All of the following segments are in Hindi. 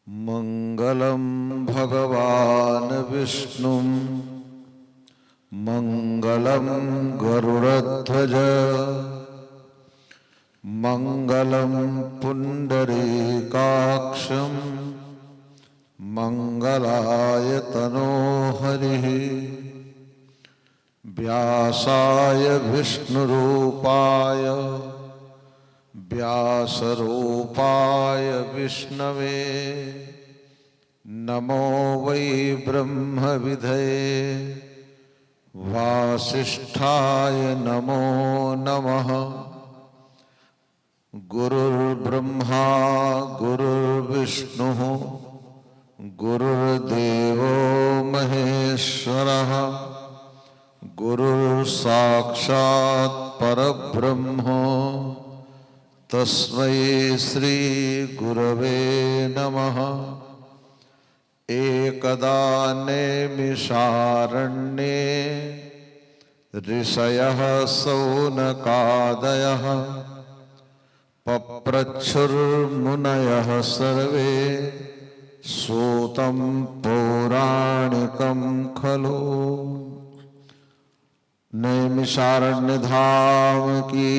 मंगलम भगवान विष्णु मंगलम गरुड़ध्वज मंगलम पुंडरीकाक्षं मंगलाय तनोहरिः व्यासाय विष्णुरूपाय व्यासरूपाय विष्णवे नमो वै ब्रह्मविधये वासिष्ठाय नमो नमः। गुरुर्ब्रह्मा गुरुर्विष्णुः गुरुर्देवो महेश्वरः गुरुर्साक्षात् परब्रह्म तस्मै श्री गुरवे नमः। एकदा नैमिषारण्ये ऋषयः सौनकादयः पप्रच्छुर्मुनयः सर्वे सूतं पौराणिकं खलु। नैमिषारण्य धाम की,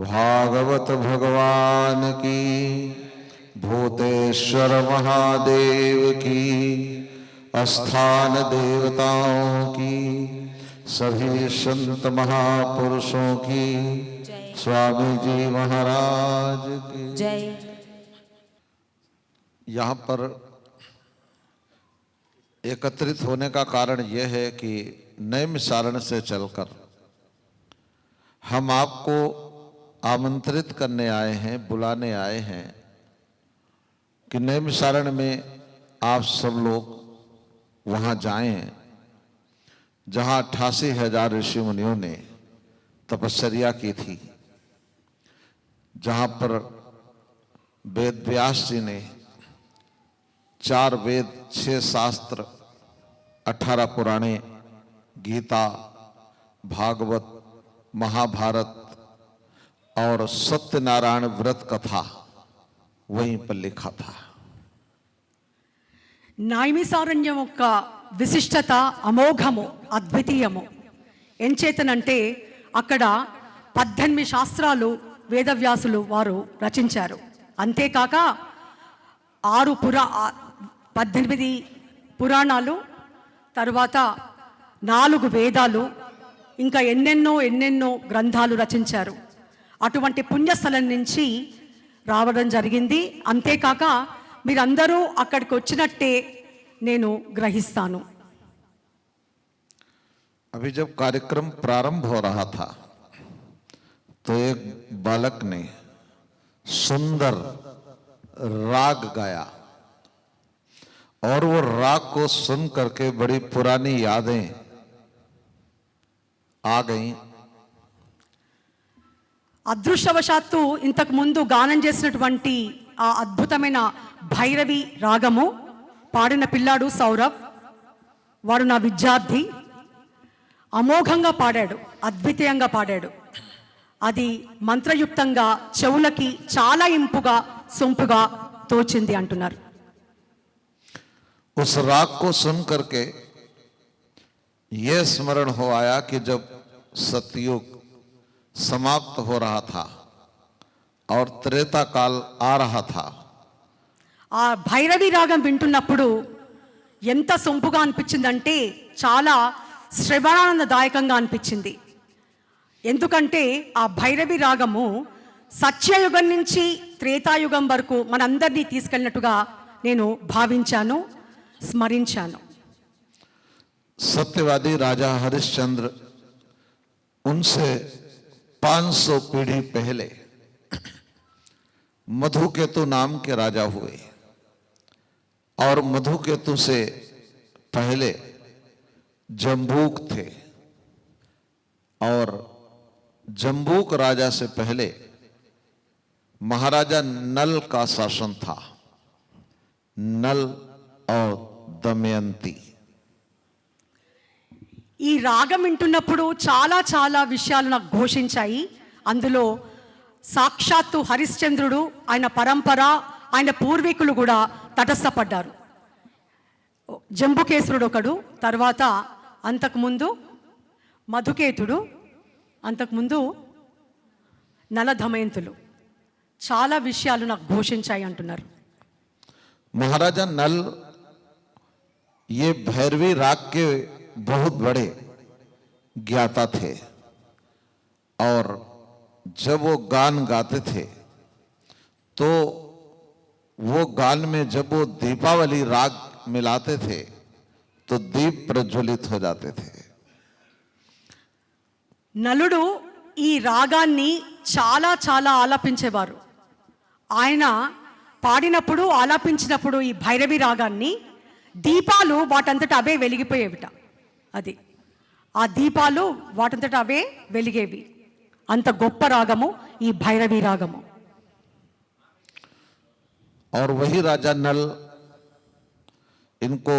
भागवत भगवान की, भूतेश्वर महादेव की, स्थान देवताओं की, सभी संत महापुरुषों की, स्वामी जी महाराज की जय। यहाँ पर एकत्रित होने का कारण यह है कि नैमिषारण्य से चलकर हम आपको आमंत्रित करने आए हैं, बुलाने आए हैं कि नैमिषारण्य में आप सब लोग वहाँ जाएं जहाँ 88,000 ऋषि मुनियों ने तपश्चर्या की थी, जहाँ पर वेद व्यास जी ने 4 वेद 6 शास्त्र 18 पुराणे गीता भागवत महाभारत और सत्यनारायण व्रत कथा वहीं पर लिखा था। నైమిసారణ్యం యొక్క విశిష్టత అమోఘము, అద్వితీయము. ఎంచేతనంటే అక్కడ 18 శాస్త్రాలు వేదవ్యాసులు వారు రచించారు. అంతేకాక 18 పురాణాలు, తర్వాత 4 వేదాలు, ఇంకా ఎన్నెన్నో గ్రంథాలు రచించారు. అటువంటి పుణ్యస్థలం నుంచి రావడం జరిగింది. అంతేకాక మీరందరూ అక్కడికి వచ్చినట్టే నేను గ్రహిస్తాను. अभी जब कार्यक्रम प्रारंभ हो रहा था तो एक बालक ने सुंदर राग गाया और वो राग को सुन करके बड़ी पुरानी यादें आ गईं। అదృష్టవశాత్తు ఇంతకు ముందు గానం చేసినటువంటి ఆ అద్భుతమైన భైరవి రాగము పాడిన పిల్లాడు సౌరవ్, వాడు నా విద్యార్థి, అమోఘంగా పాడాడు, అద్వితీయంగా పాడాడు. అది మంత్రయుక్తంగా చెవులకి చాలా ఇంపుగా సొంపుగా తోచింది అంటున్నారు. उस राग को सुन करके यह स्मरण हो आया कि जब सतयुग समाप्त हो रहा था और त्रेता काल आ रहा था, ఆ భైరవి రాగం వింటున్నప్పుడు ఎంత సొంపుగా అనిపించిందంటే చాలా శ్రవణానందదాయకంగా అనిపించింది. ఎందుకంటే ఆ భైరవి రాగము సత్యయుగం నుంచి త్రేతాయుగం వరకు మనందరినీ తీసుకెళ్ళినట్టుగా నేను భావించాను, స్మరించాను. सत्यवादी राजा हरिश्चंद्र उनसे 500 पीढ़ी पहले मधुकेतु नाम के राजा हुए और मधुकेतु से पहले जम्बूक थे और जम्बूक राजा से पहले महाराजा नल का शासन था, नल और दमयंती। ఈ రాగం వింటున్నప్పుడు చాలా చాలా విషయాలు నాకు ఘోషించాయి. అందులో సాక్షాత్తు హరిశ్చంద్రుడు, ఆయన పరంపర, ఆయన పూర్వీకులు కూడా తటస్థపడ్డారు. జంబుకేశ్వరుడు ఒకడు, తర్వాత అంతకుముందు మధుకేతుడు, అంతకుముందు నలధమయంతులు. చాలా విషయాలు నాకు ఘోషించాయి అంటున్నారు. महाराजा नल ये भैरवी राग के बहुत बड़े ज्ञाता थे और जब वो गान गाते थे तो वो गान में जब वो दीपावली राग मिलाते थे तो दीप प्रज्वलित हो जाते थे. నలుడు ఈ రాగాన్ని చాలా చాలా ఆలాపించేవారు. ఆయన పాడినప్పుడు ఆలాపించినప్పుడు ఈ భైరవి రాగాన్ని దీపాలు వాటంతట అవే వెలిగిపోయేవిట. అది ఆ దీపాలు వాటంతట అవే వెలిగేవి. అంత గొప్ప రాగము ఈ భైరవి రాగము. और वही राजा नल, इनको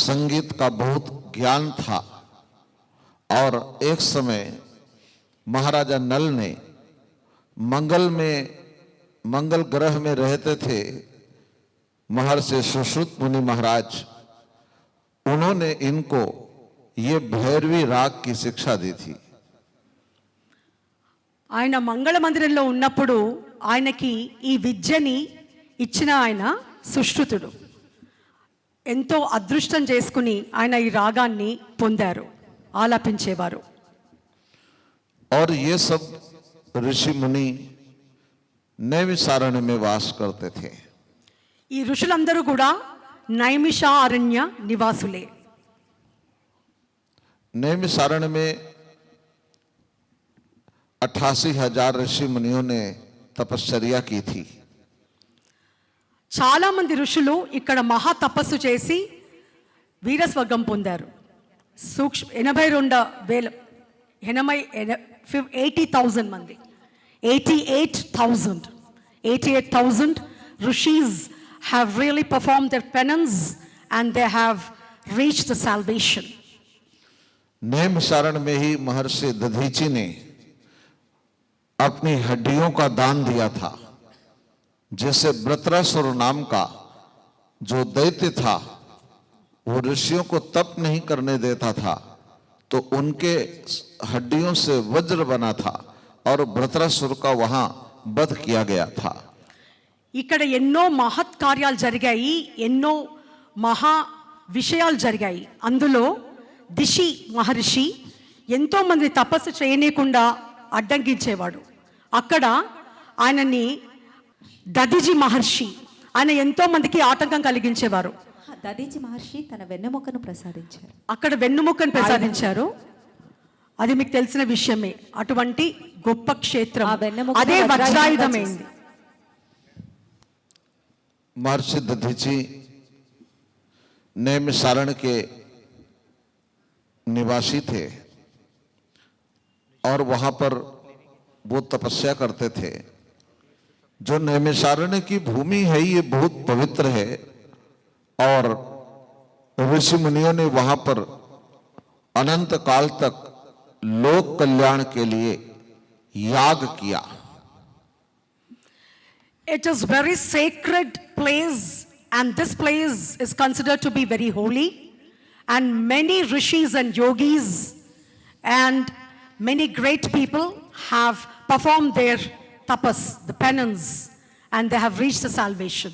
संगीत का बहुत ज्ञान था और एक समय महाराजा नल ने मंगल ग्रह में रहते थे महर्षि सुश्रुत मुनि महाराज, उन्होंने इनको ये भैरवी राग की शिक्षा दी थी. ఆయన మంగళ మందిరంలో ఉన్నప్పుడు ఆయనకి ఈ విద్యని ఇచ్చిన ఆయన సుశ్రుతుడు ఎంతో అదృష్టం చేసుకుని ఆయన ఈ రాగాన్ని పొందారు, ఆలాపించేవారు. और ये सब ऋषि मुनि नैमिषारण्य में वास करते थे. ఈ ఋషులందరూ కూడా నైమిషారణ్య నివాసులే. नैमिषारण्य में 88,000 ऋषि मुनियों ने तपश्चर्या की थी. చాలా మంది ఋషులు ఇక్కడ మహా తపస్సు చేసి వీరస్వర్గం పొందారు. 80,000 మంది, 88,000 rishis have really performed their penance and they have reached the salvation. Naimisharanya में ही महर्षि दधीची ने अपनी हड्डियों का दान दिया था, जैसे वृत्रासुर नाम का जो दैत्य था वो ऋषियों को तप नहीं करने देता था, तो उनके हड्डियों से वज्र बना था और वृत्रासुर का वहां वध किया गया था. ఇక్కడ ఎన్నో మహత్ కార్యాలు జరిగాయి, ఎన్నో మహా విషయాలు జరిగాయి. అందులో దిషి మహర్షి ఎంతో మంది తపస్సు చేయనీయకుండా అడ్డంకించేవాడు. అక్కడ ఆయనని దదిజి మహర్షి, ఆయన ఎంతో మందికి ఆటంకం కలిగించేవారు. దదీచి మహర్షి తన వెన్నెముకను ప్రసాదించారు. అక్కడ వెన్నుముకను ప్రసాదించారు. అది మీకు తెలిసిన విషయమే. అటువంటి గొప్ప క్షేత్రం, అదే వజ్రాయుధమైంది. महर्षि दधीची नैमिषारण्य के निवासी थे और वहां पर वो तपस्या करते थे. जो नैमिषारण्य की भूमि है ये बहुत पवित्र है और ऋषि मुनियों ने वहां पर अनंत काल तक लोक कल्याण के लिए याग किया. It is very sacred place and this place is considered to be very holy, and many rishis and yogis and many great people have performed their tapas, the penance, and they have reached the salvation.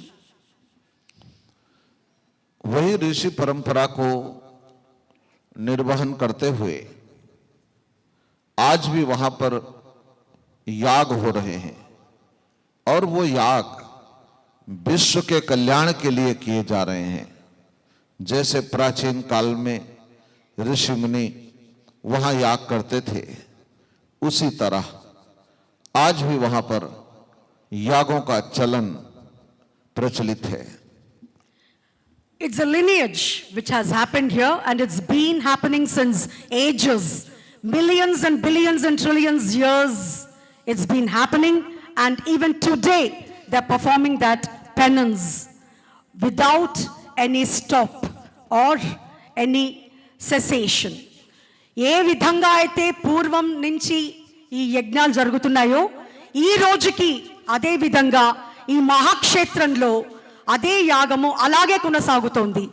वही ऋषि परंपरा को निर्वहन करते हुए आज भी वहां पर याग हो रहे हैं और वो याग विश्व के कल्याण के लिए किए जा रहे हैं. जैसे प्राचीन काल में ऋषि मुनि वहां याग करते थे, उसी तरह आज भी वहां पर यागों का चलन प्रचलित है. It's a lineage which has happened here and it's been happening since ages, millions and billions and trillions years. It's been happening, and even today they're performing that penance without any stop or any cessation. ఏ విధంగా అయితే పూర్వం నుంచి ఈ యజ్ఞాలు జరుగుతున్నాయో ఈ రోజుకి అదే విధంగా ఈ ఈ మహాక్షేత్రంలో అదే యాగము అలాగే కొనసాగుతోంది.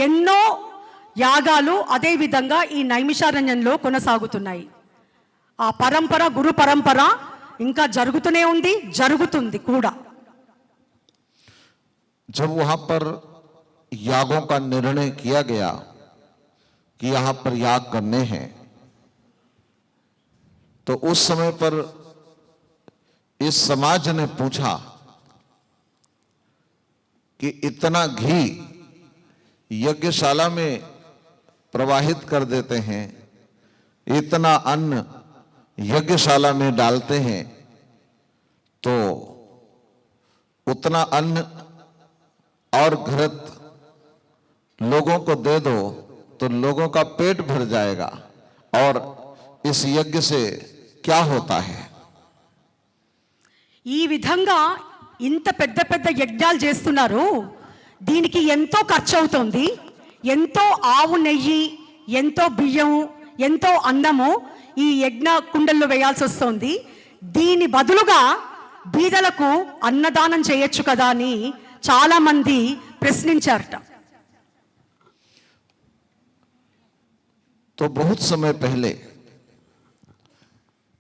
ఎన్నో యాగాలు అదే విధంగా ఈ నైమిషారణ్యంలో కొనసాగుతున్నాయి. ఆ పరంపర, గురు పరంపర ఇంకా జరుగుతూనే ఉంది, జరుగుతుంది కూడా. जब वहां पर यागों का निर्णय किया गया कि यहां पर याग करने हैं, तो उस समय पर इस समाज ने पूछा कि इतना घी यज्ञशाला में प्रवाहित कर देते हैं, इतना अन्न यज्ञशाला में डालते हैं, तो उतना अन्न और घृत लोगों को दे दो तो लोगों का पेट भर जाएगा, और इस यज्ञ से क्या होता है। ఈ విధంగా ఇంత పెద్ద పెద్ద యజ్ఞాలు చేస్తున్నారు, దీనికి ఎంతో ఖర్చు అవుతుంది. ఎంతో ఆవు నెయ్యి, ఎంతో బియ్యం, ఎంతో అన్నము ఈ యజ్ఞ కుండల్లో వేయాల్సి వస్తుంది. దీని బదులుగా బీదలకు అన్నదానం చేయొచ్చు కదా అని చాలా మంది ప్రశ్నించారట. तो बहुत समय पहले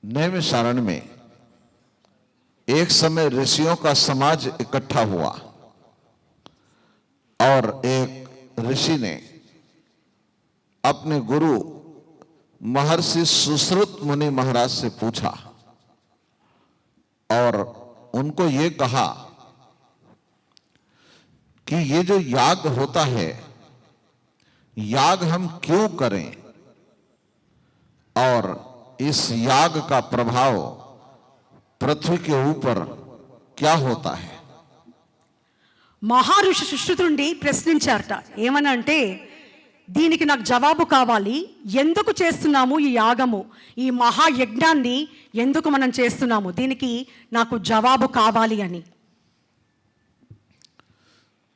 नैमिषारण्य में एक समय ऋषियों का समाज इकट्ठा हुआ, और एक ऋषि ने अपने गुरु महर्षि सुश्रुत मुनि महाराज से पूछा और उनको ये कहा कि ये जो याग होता है, याग हम क्यों करें, और इस याग का प्रभाव पृथ्वी के ऊपर क्या होता है। మహారుషి సుశ్రుతుడిని ప్రశ్నించారట. ఏమనంటే, దీనికి నాకు జవాబు కావాలి. ఎందుకు చేస్తున్నాము ఈ యాగము, ఈ మహాయజ్ఞాన్ని ఎందుకు మనం చేస్తున్నాము, దీనికి నాకు జవాబు కావాలి అని.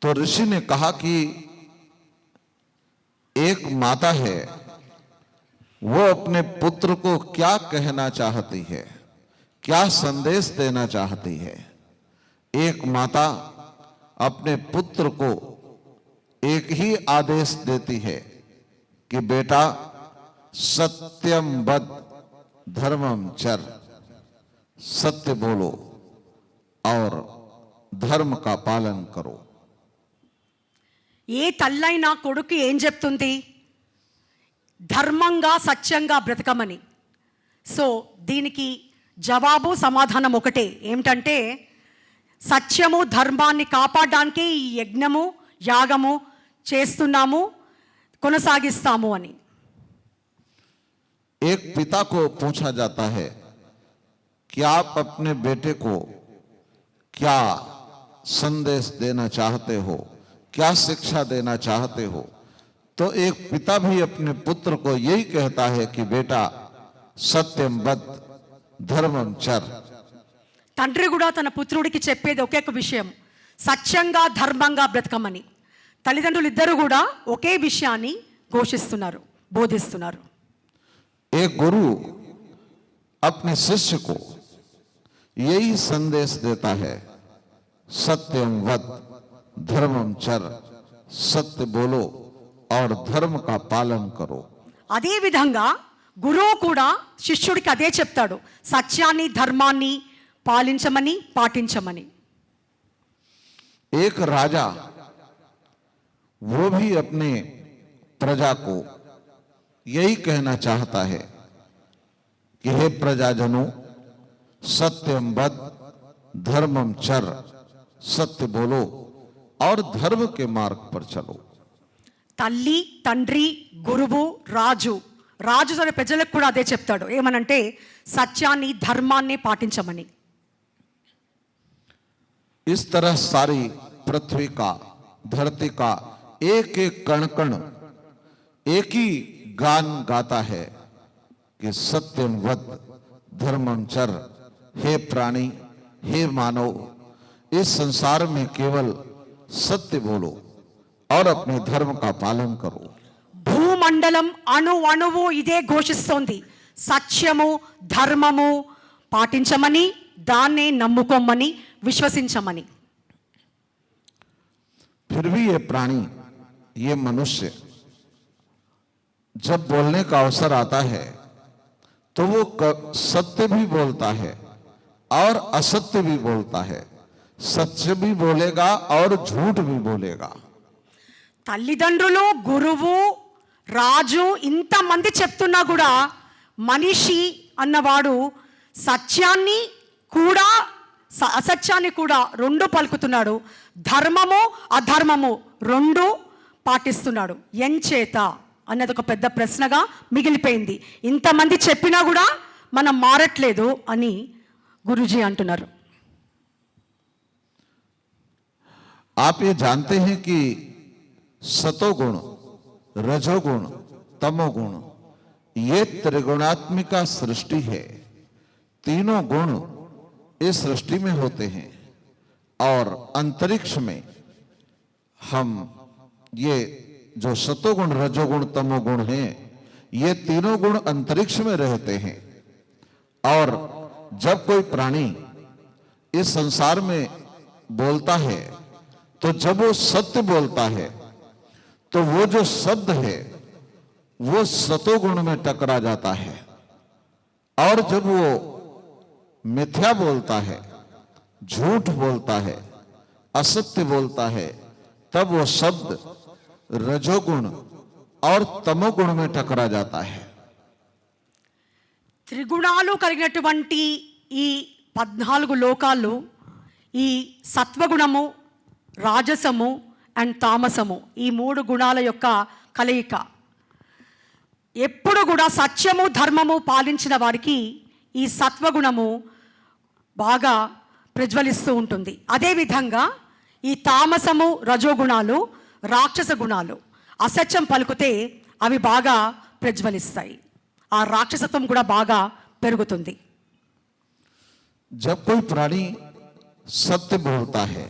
तो ऋषि ने कहा कि एक माता है, वो अपने पुत्र को क्या कहना चाहती है, क्या संदेश देना चाहती है। एक माता अपने पुत्र को एक ही आदेश देती है कि बेटा सत्यम वद धर्मम चर, सत्य बोलो और धर्म का पालन करो। ఏ తల్లైనా కొడుకు ఏం చెప్తుంది, ధర్మంగా సత్యంగా బ్రతకమని. సో దీనికి జవాబు సమాధానం ఒకటే, ఏమిటంటే సత్యము ధర్మాన్ని కాపాడడానికి ఈ యజ్ఞము యాగము చేస్తున్నాము, కొనసాగిస్తాము అని. एक पिता को पूछा जाता है कि आप अपने बेटे को क्या संदेश देना चाहते हो, क्या शिक्षा देना चाहते हो, तो एक पिता भी अपने पुत्र को यही कहता है कि बेटा सत्यम वद धर्मम चर। తండ్రి కూడా తన పుత్రుడికి చెప్పేది ఒకే ఒక విషయం, సత్యంగా ధర్మంగా బ్రతకమని. తల్లిదండ్రులు ఇద్దరు కూడా ఒకే విషయాన్ని ఘోషిస్తున్నారు, బోధిస్తున్నారు. एक गुरु अपने शिष्य को यही संदेश देता है, सत्यम वद धर्मम चर, सत्य बोलो और धर्म का पालन करो। అదే విధంగా గురువు కూడా శిష్యుడికి అదే చెప్తాడు, సత్యాన్ని ధర్మాన్ని పాలించమని పాటించమని. एक राजा वो भी अपने प्रजा को यही कहना चाहता है कि हे प्रजाजनों, सत्यम वद धर्मम चर, सत्य बोलो और धर्म के मार्ग पर चलो। తల్లి, తండ్రి, గురువు, రాజు, రాజు తన ప్రజలకు కూడా అదే చెప్తాడు, ఏమనంటే సత్యాన్ని ధర్మాన్ని పాటించమని. इस तरह सारी पृथ्वी का, धरती का एक एक कण कण एक ही गान गाता है कि सत्यम वद धर्मम चर। हे प्राणी, हे मानव, इस संसार में केवल सत्य बोलो और अपने धर्म का पालन करो। భూమండలం అణు అణువు ఇదే ఘోషిస్తోంది, సత్యము ధర్మము పాటించమని, దాన్నే నమ్ముకోమని, విశ్వసించమని. फिर भी ये प्राणी, ये मनुष्य जब बोलने का अवसर आता है तो वो सत्य भी बोलता है और असत्य भी बोलता है, सत्य भी बोलेगा और झूठ भी बोलेगा। తల్లిదండ్రులు గురువు రాజు ఇంతమంది చెప్తున్నా కూడా మనిషి అన్నవాడు సత్యాన్ని కూడా అసత్యాన్ని కూడా రెండు పలుకుతున్నాడు, ధర్మము అధర్మము రెండు పాటిస్తున్నాడు. ఎంచేత అన్నది ఒక పెద్ద ప్రశ్నగా మిగిలిపోయింది. ఇంతమంది చెప్పినా కూడా మనం మారట్లేదు అని గురుజీ అంటున్నారు. आप ये जानते हैं कि सतोगुण, रजोगुण, तमोगुण ये त्रिगुणात्मिका सृष्टि है। तीनों गुण इस सृष्टि में होते हैं और अंतरिक्ष में हम ये जो सतोगुण, रजोगुण, तमोगुण हैं, ये तीनों गुण अंतरिक्ष में रहते हैं। और जब कोई प्राणी इस संसार में बोलता है तो जब वो सत्य बोलता है तो वो जो शब्द है वो सतोगुण में टकरा जाता है, और जब वो मिथ्या बोलता है, झूठ बोलता है, असत्य बोलता है, तब वो शब्द रजोगुण और तमोगुण में टकरा जाता है। త్రిగుణాలు కలిగినటువంటి ఈ 14 లోకాలు ఈ సత్వగుణము, రాజసము అండ్ తామసము, ఈ 3 గుణాల యొక్క కలయిక. ఎప్పుడు కూడా సత్యము ధర్మము పాలించిన వారికి ఈ సత్వగుణము బాగా ప్రజ్వలిస్తూ ఉంటుంది. అదేవిధంగా ఈ తామసము, రజోగుణాలు, రాక్షస గుణాలు అసత్యం పలుకుతే అవి బాగా ప్రజ్వలిస్తాయి, ఆ రాక్షసత్వం కూడా బాగా పెరుగుతుంది. जब कोई प्राणी सत्य बोलता है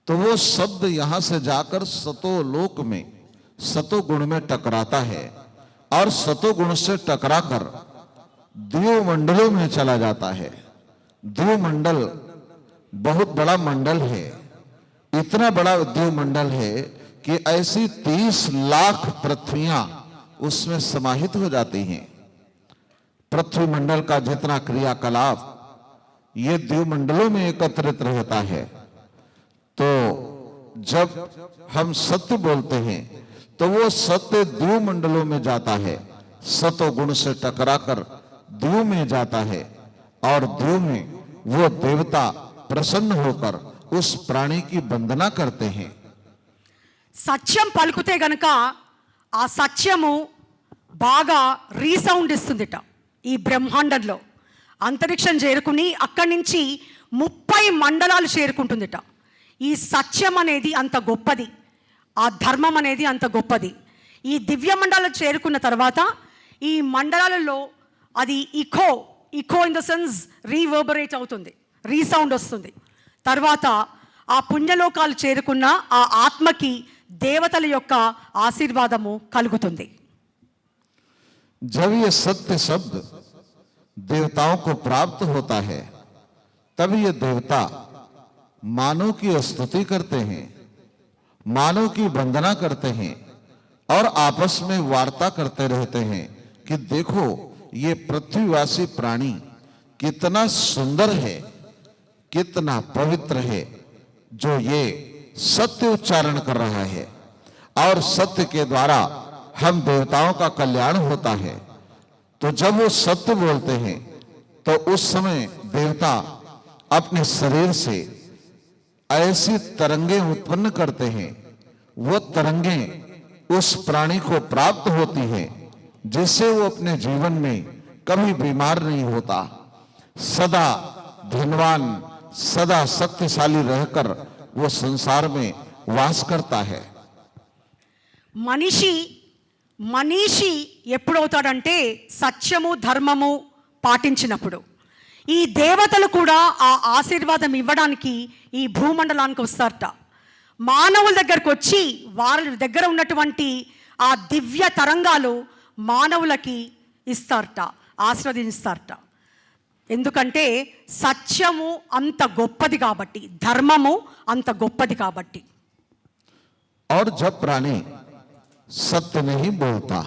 तो वो शब्द यहां से जाकर सतोलोक में सतोगुण में टकराता है और सतोगुण से टकराकर द्युमंडलों में चला जाता है। द्युमंडल बहुत बड़ा मंडल है, इतना बड़ा द्युमंडल है कि ऐसी 30 लाख पृथ्वियां उसमें समाहित हो जाती हैं। पृथ्वी मंडल का जितना क्रियाकलाप ये द्युमंडलों में एकत्रित रहता है। तो जब हम सत्य बोलते हैं तो वो सत्य द्युमंडलों में जाता है, सतोगुण से टकराकर द्यु में जाता है, और द्यु में वो देवता प्रसन्न होकर उस प्राणी की वंदना करते हैं। సత్యం పలుకుతే గనక ఆ సత్యము బాగా రీసౌండ్ ఇస్తుందిట. ఈ బ్రహ్మాండంలో అంతరిక్షం చేరుకుని అక్కడి నుంచి 30 మండలాలు చేరుకుంటుందిట. ఈ సత్యం అనేది అంత గొప్పది, ఆ ధర్మం అనేది అంత గొప్పది. ఈ దివ్య మండలాలు చేరుకున్న తర్వాత ఈ మండలాలలో అది ఇకో ఇన్ ద సెన్స్ రీవర్బరేట్ అవుతుంది, రీసౌండ్ వస్తుంది. తర్వాత ఆ పుణ్యలోకాలు చేరుకున్న ఆ ఆత్మకి దేవతల యొక్క ఆశీర్వాదము కలుగుతుంది. जब ये सत्य शब्द देवताओं को प्राप्त होता है तब ये देवता मानव की स्तुति करते हैं, मानव की वंदना करते हैं और आपस में वार्ता करते रहते हैं कि देखो ये पृथ्वीवासी प्राणी कितना सुंदर है, कितना पवित्र है, जो ये सत्य उच्चारण कर रहा है और सत्य के द्वारा हम देवताओं का कल्याण होता है। तो जब वो सत्य बोलते हैं तो उस समय देवता अपने शरीर से ऐसी तरंगें उत्पन्न करते हैं, वो तरंगें उस प्राणी को प्राप्त होती हैं जिससे वो अपने जीवन में कभी बीमार नहीं होता, सदा धनवान, सदा शक्तिशाली रहकर वो संसार में वास करता है। మనిషి ఎప్పుడవుతాడంటే సత్యము ధర్మము పాటించినప్పుడు. ఈ దేవతలు కూడా ఆ ఆశీర్వాదం ఇవ్వడానికి ఈ భూమండలానికి వస్తారట. మానవుల దగ్గరకు వచ్చి వారి దగ్గర ఉన్నటువంటి ఆ దివ్య తరంగాలు మానవులకి ఇస్తారట, ఆశీర్వదిస్తారట. ఎందుకంటే సత్యము అంత గొప్పది కాబట్టి, ధర్మము అంత గొప్పది కాబట్టి. और जब प्राणी सत्य नहीं बोलता,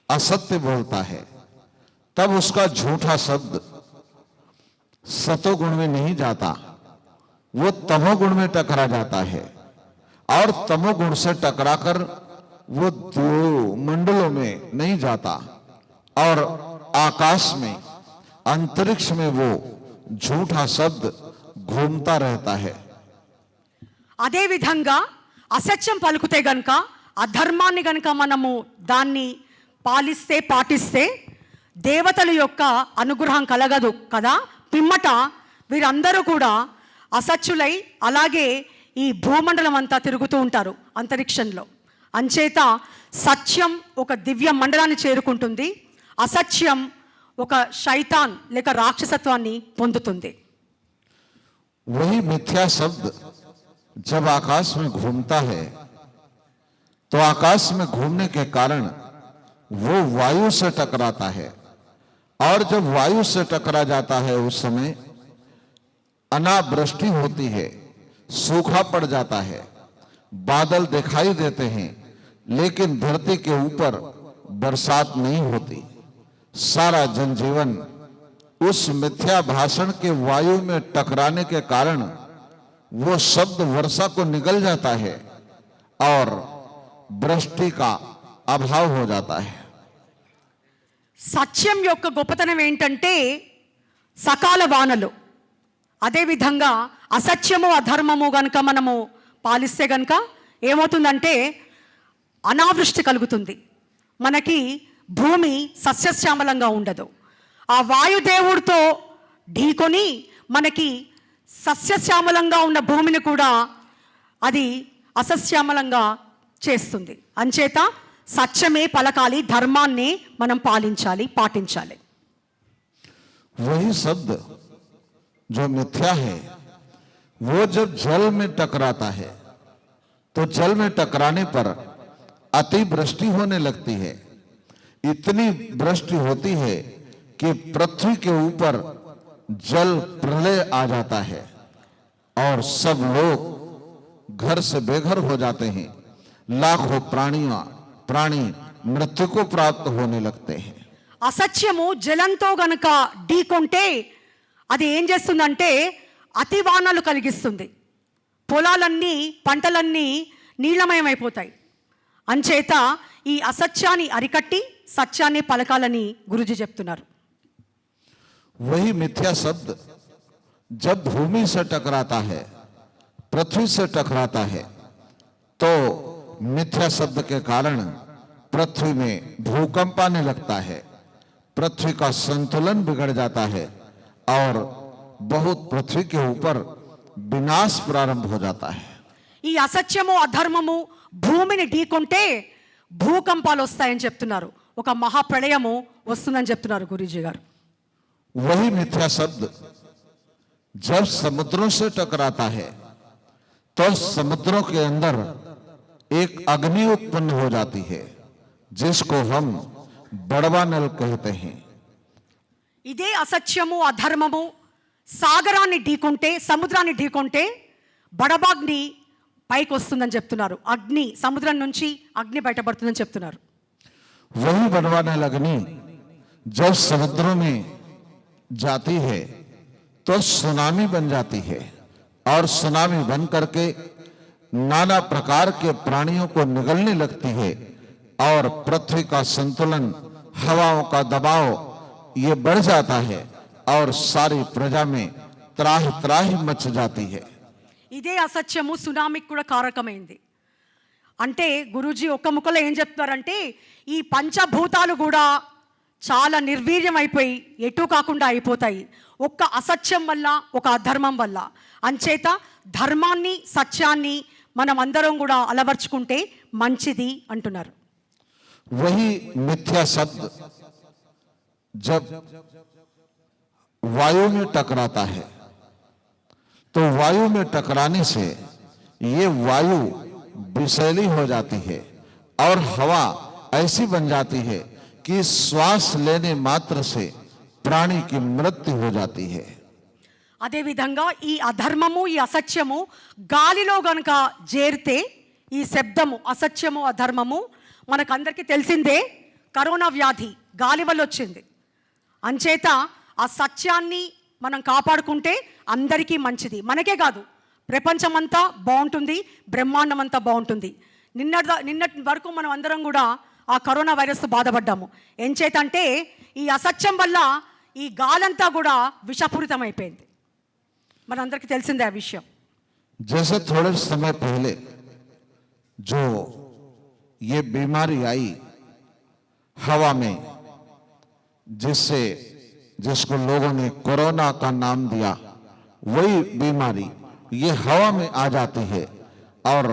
असत्य बोलता है, तब उसका झूठा शब्द सतोगुण में नहीं जाता, वो तमोगुण में टकरा जाता है और तमोगुण से टकराकर वो दो मंडलों में नहीं जाता और आकाश में, अंतरिक्ष में वो झूठा शब्द घूमता रहता है। అదే విధంగా అసత్యం పలుకుతే గనుక, అధర్మాన్ని గనుక మనము దాన్ని పాలిస్తే పాటిస్తే దేవతల యొక్క అనుగ్రహం కలగదు కదా. పిమ్మట వీరందరూ కూడా అసత్యులై అలాగే ఈ భూమండలం అంతా తిరుగుతూ ఉంటారు అంతరిక్షంలో. అంచేత సత్యం ఒక దివ్య మండలాన్ని చేరుకుంటుంది, అసత్యం ఒక శైతాన్ లేక రాక్షసత్వాన్ని పొందుతుంది. वही मिथ्या शब्द जब आकाश में घूमता है तो आकाश में घूमने के कारण वो वायु से टकराता है और जब वायु से टकरा जाता है उस समय अनावृष्टि होती है, सूखा पड़ जाता है, बादल दिखाई देते हैं, लेकिन धरती के ऊपर बरसात नहीं होती। सारा जनजीवन उस मिथ्या भाषण के वायु में टकराने के कारण वो शब्द वर्षा को निगल जाता है और वृष्टि का अभाव हो जाता है। సత్యం యొక్క గొప్పతనం ఏంటంటే సకాల వానలు. అదేవిధంగా అసత్యము అధర్మము గనుక మనము పాలిస్తే గనుక ఏమవుతుందంటే అనావృష్టి కలుగుతుంది, మనకి భూమి సస్యశ్యామలంగా ఉండదు. ఆ వాయుదేవుడితో ఢీకొని మనకి సస్యశ్యామలంగా ఉన్న భూమిని కూడా అది అసస్యామలంగా చేస్తుంది. అంచేత సత్యమే పలకాలి, ధర్మాన్ని మనం పాలించాలి, పాటించాలి. वही शब्द जो मिथ्या है वो जब जल में टकराता है तो जल में टकराने पर अतिवृष्टि होने लगती है। इतनी वृष्टि होती है कि पृथ्वी के ऊपर जल प्रलय आ जाता है और सब लोग घर से बेघर हो जाते हैं। लाखों प्राणी मृत्यु को प्राप्त होने लगते हैं। అసత్యము జలంతో గనుక ఢీకొంటే అది ఏం చేస్తుందంటే అతి వానలు కలిగిస్తుంది, పొలాలన్నీ పంటలన్నీ నీళ్ళమయమైపోతాయి. అంచేత ఈ అసత్యాన్ని అరికట్టి సత్యాన్ని పలకాలని గురుజీ చెప్తున్నారు. वही मिथ्या शब्द जब भूमि से टकराता है, पृथ्वी से टकराता है, तो मिथ्या शब्द के कारण पृथ्वी में भूकंप आने लगता है, पृथ्वी का संतुलन बिगड़ जाता है और बहुत पृथ्वी के ऊपर विनाश प्रारंभ हो जाता है। ఈ అసత్యము అధర్మము భూమిని ఢీకొంటే భూకంపాలు వస్తాయని చెప్తున్నారు, ఒక మహాప్రళయము వస్తుందని చెప్తున్నారు గురూజీ గారు. वही मिथ्या शब्द जब समुद्रों से टकराता है तो समुद्रों के अंदर एक अग्नि उत्पन्न हो जाती है जिसको हम बड़वा नल कहते हैं। ఇదే అసత్యము అధర్మము సాగరాన్ని ఢీకొంటే, సముద్రాన్ని ఢీకొంటే బడబాగ్ని పైకి వస్తుందని చెప్తున్నారు. అగ్ని సముద్రం నుంచి అగ్ని బయటపడుతుందని చెప్తున్నారు. वही बड़वा नल अग्नि जब समुद्रों में जाती है तो सुनामी बन जाती है और सुनामी बन करके नाना प्रकार के प्राणियों को निगलने लगती है और पृथ्वी का संतुलन, हवाओं का दबाव ये बढ़ जाता है और सारी प्रजा में त्राही त्राही मच जाती है। ఇదే అసత్యము సునామీకి కూడా కారకమైంది. అంటే గురూజీ ఒక్క ముక్కలో ఏం చెప్తారంటే ఈ పంచభూతాలు కూడా చాలా నిర్వీర్యం అయిపోయి ఎటు కాకుండా అయిపోతాయి ఒక్క అసత్యం వల్ల, ఒక అధర్మం వల్ల. అంచేత ధర్మాన్ని సత్యాన్ని మనం అందరం కూడా అలవర్చుకుంటే మంచిది అంటున్నారు. वही मिथ्या शब्द जब वायु में टकराता है तो वायु में टकराने से ये वायु विषैली हो जाती है और हवा ऐसी बन जाती है कि श्वास लेने मात्र से प्राणी की मृत्यु हो जाती है। అదేవిధంగా ఈ అధర్మము, ఈ అసత్యము గాలిలో గనుక చేరితే ఈ శబ్దము అసత్యము అధర్మము మనకందరికీ తెలిసిందే. కరోనా వ్యాధి గాలి వల్ల వచ్చింది. అంచేత ఆ సత్యాన్ని మనం కాపాడుకుంటే అందరికీ మంచిది. మనకే కాదు, ప్రపంచమంతా బాగుంటుంది, బ్రహ్మాండం అంతా బాగుంటుంది. నిన్నటి వరకు మనం అందరం కూడా ఆ కరోనా వైరస్తో బాధపడ్డాము. ఎంచేతంటే ఈ అసత్యం వల్ల ఈ గాలంతా కూడా విషపూరితం అయిపోయింది. మనందరికీ తెలిసిందే ఆ విషయం. जैसे थोड़े समय पहले जो ये बीमारी आई हवा में, जिसको लोगों ने कोरोना का नाम दिया, वही बीमारी ये हवा में आ जाती है और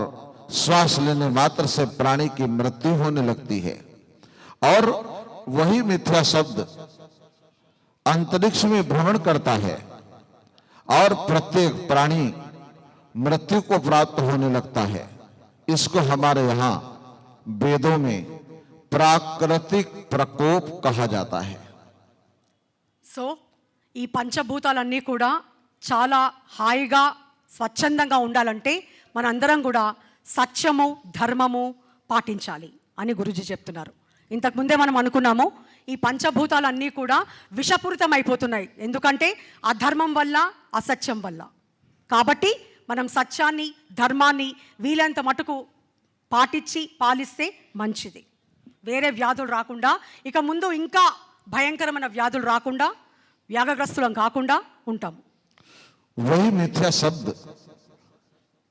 श्वास लेने मात्र से प्राणी की मृत्यु होने लगती है। और वही मिथ्या शब्द अंतरिक्ष में भ्रमण करता है और प्रत्येक प्राणी मृत्यु को प्राप्त होने लगता है। इसको हमारे यहाँ वेदों में प्राकृतिक प्रकोप कहा जाता है। సో ఈ పంచభూతాలన్నీ కూడా చాలా హాయిగా స్వచ్ఛందంగా ఉండాలంటే మనందరం కూడా సత్యము ధర్మము పాటించాలి అని గురుజీ చెప్తున్నారు. ఇంతకుముందే మనం అనుకున్నాము ఈ పంచభూతాలన్నీ కూడా విషపూరితం అయిపోతున్నాయి. ఎందుకంటే అధర్మం వల్ల, అసత్యం వల్ల. కాబట్టి మనం సత్యాన్ని ధర్మాన్ని వీలైనంత మటుకు పాలిస్తే మంచిది. వేరే వ్యాధులు రాకుండా, ఇక ముందు ఇంకా భయంకరమైన వ్యాధులు రాకుండా, వ్యాధిగ్రస్తులం కాకుండా ఉంటాము. वही मिथ्या शब्द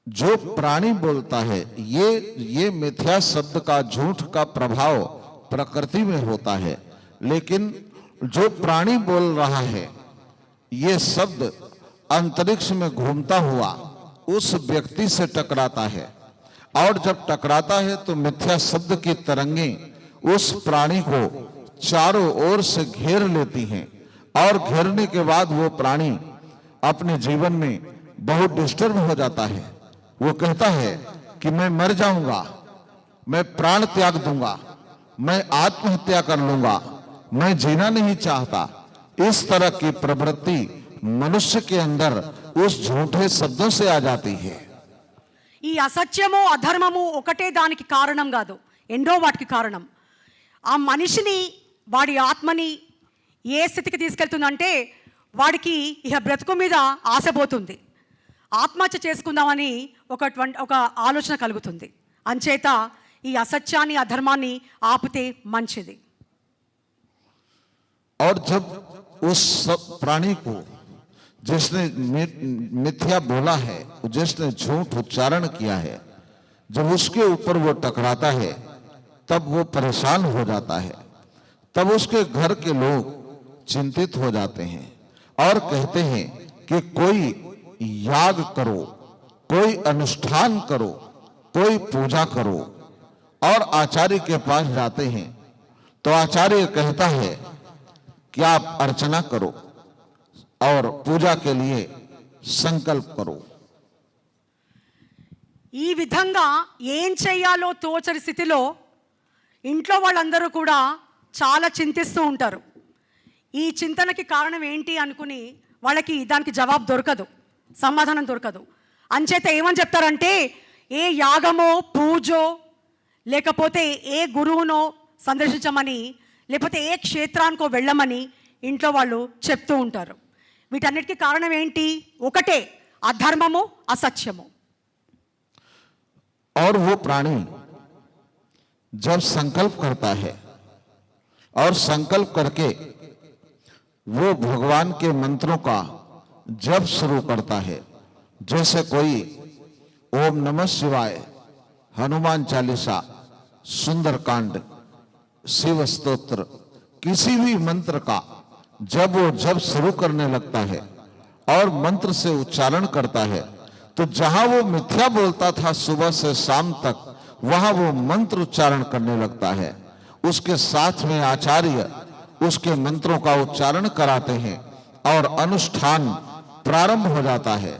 जो प्राणी बोलता है, ये मिथ्या शब्द का, झूठ का प्रभाव प्रकृति में होता है, लेकिन जो प्राणी बोल रहा है ये शब्द अंतरिक्ष में घूमता हुआ उस व्यक्ति से टकराता है, और जब टकराता है तो मिथ्या शब्द की तरंगें उस प्राणी को चारों ओर से घेर लेती हैं, और घेरने के बाद वो प्राणी अपने जीवन में बहुत डिस्टर्ब हो जाता है। वो कहता है कि मैं मर जाऊंगा, मैं प्राण त्याग दूंगा, मैं आत्महत्या कर लूंगा, मैं जीना नहीं चाहता। इस तरह की प्रवृत्ति मनुष्य के अंदर उस झूठे शब्दों से आ जाती है। ఈ అసత్యము అధర్మము ఒకటే దానికి కారణం కాదు, ఎన్నో వాటికి కారణం. ఆ మనిషిని, వాడి ఆత్మని ఏ స్థితికి తీసుకెళ్తుందంటే వాడికి ఇహ బ్రతుకు మీద ఆశపోతుంది, ఆత్మహత్య చేసుకుందామని ఒక ఆలోచన కలుగుతుంది. అంచేత ఈ అసత్యాన్ని అధర్మాన్ని ఆపితే మంచిది. और जब उस प्राणी को जिसने मिथ्या बोला है, जिसने झूठ उच्चारण किया है, जब उसके ऊपर वो टकराता है तब वो परेशान हो जाता है। तब उसके घर के लोग चिंतित हो जाते हैं और कहते हैं कि कोई याग करो, कोई अनुष्ठान करो, कोई पूजा करो। और आचार्य के पास जाते हैं तो आचार्य कहता है कि आप अर्चना करो और पूजा के लिए संकल्प करो। ఈ విధంగా ఏం చెయ్యాలో తోచని స్థితిలో ఇంట్లో వాళ్ళందరూ కూడా చాలా చింతిస్తూ ఉంటారు. ఈ చింతనకి కారణం ఏంటి అనుకుని వాళ్ళకి దానికి జవాబు దొరకదు, సమాధానం దొరకదు. అంచేత ఏమని చెప్తారంటే ఏ యాగమో పూజో లేకపోతే ఏ గురువునో సందర్శించమని లేకపోతే ఏ క్షేత్రానికో వెళ్ళమని ఇంట్లో వాళ్ళు చెప్తూ ఉంటారు. వీటన్నిటికీ కారణం ఏంటి? ఒకటే, అధర్మము అసత్యము. और वो प्राणी जब संकल्प करता है और संकल्प करके वो भगवान के मंत्रों का जप शुरू करता है, जैसे कोई ओम नमः शिवाय, हनुमान चालीसा, सुंदरकांड, शिव स्तोत्र, किसी भी मंत्र का जब वो जप शुरू करने लगता है और मंत्र से उच्चारण करता है, तो जहां वो मिथ्या बोलता था सुबह से शाम तक, वहां वो मंत्र उच्चारण करने लगता है। उसके साथ में आचार्य उसके मंत्रों का उच्चारण कराते हैं और अनुष्ठान प्रारंभ हो जाता है।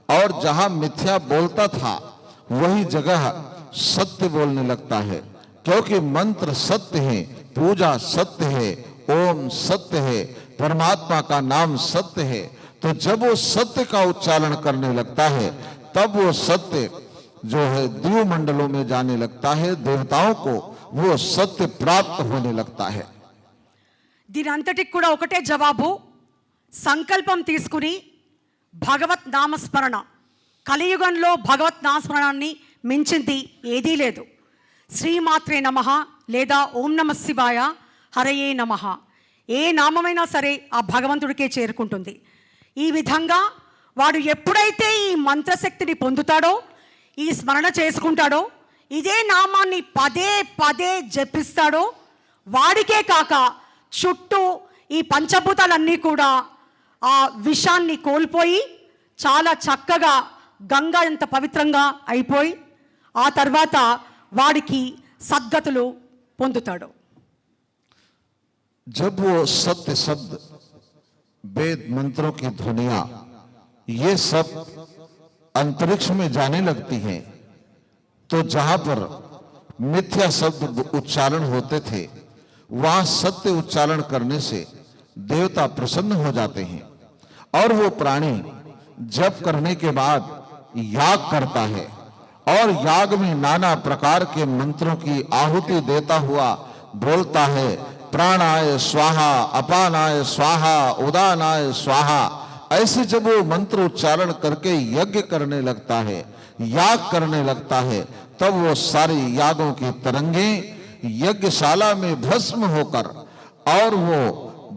और जहां मिथ्या बोलता था वही जगह सत्य बोलने लगता है, क्योंकि मंत्र सत्य है, पूजा सत्य है, ओम सत्य है, परमात्मा का नाम सत्य है। तो जब वो सत्य का उच्चारण करने लगता है तब वो सत्य जो है द्यू मंडलों में जाने लगता है, देवताओं को वो सत्य प्राप्त होने लगता है। దీని అంతటికి కూడా ఒకటే జవాబు, సంకల్పం తీసుకుని భగవత్ నామస్మరణ. కలియుగంలో భగవత్ నామస్మరణాన్ని మించింది ఏదీ లేదు. శ్రీమాత్రే నమః లేదా ఓం నమ శివాయ, హరయే నమః, ఏ నామమైనా సరే ఆ భగవంతుడికే చేరుకుంటుంది. ఈ విధంగా వాడు ఎప్పుడైతే ఈ మంత్రశక్తిని పొందుతాడో, ఈ స్మరణ చేసుకుంటాడో, ఇదే నామాన్ని పదే పదే జపిస్తాడో, వాడికే కాక చుట్టూ ఈ పంచభూతాలన్నీ కూడా ఆ విషాన్ని కోల్పోయి చాలా చక్కగా గంగా ఎంత పవిత్రంగా అయిపోయి ఆ తర్వాత వాడికి సద్గతులు పొందుతాడు. जब वो सत्य शब्द, वेद मंत्रों की ध्वनियां ये सब अंतरिक्ष में जाने लगती हैं, तो जहां पर मिथ्या शब्द उच्चारण होते थे, वहां सत्य उच्चारण करने से देवता प्रसन्न हो जाते हैं और वो प्राणी जप करने के बाद याग करता है और याग में नाना प्रकार के मंत्रों की आहुति देता हुआ बोलता है, प्राणाय स्वाहा, अपानाय स्वाहा, उदानाय स्वाहा। ऐसे जब वो मंत्र उच्चारण करके यज्ञ करने लगता है, याग करने लगता है, तब वो सारी यागों की तरंगे यज्ञशाला में भस्म होकर और वो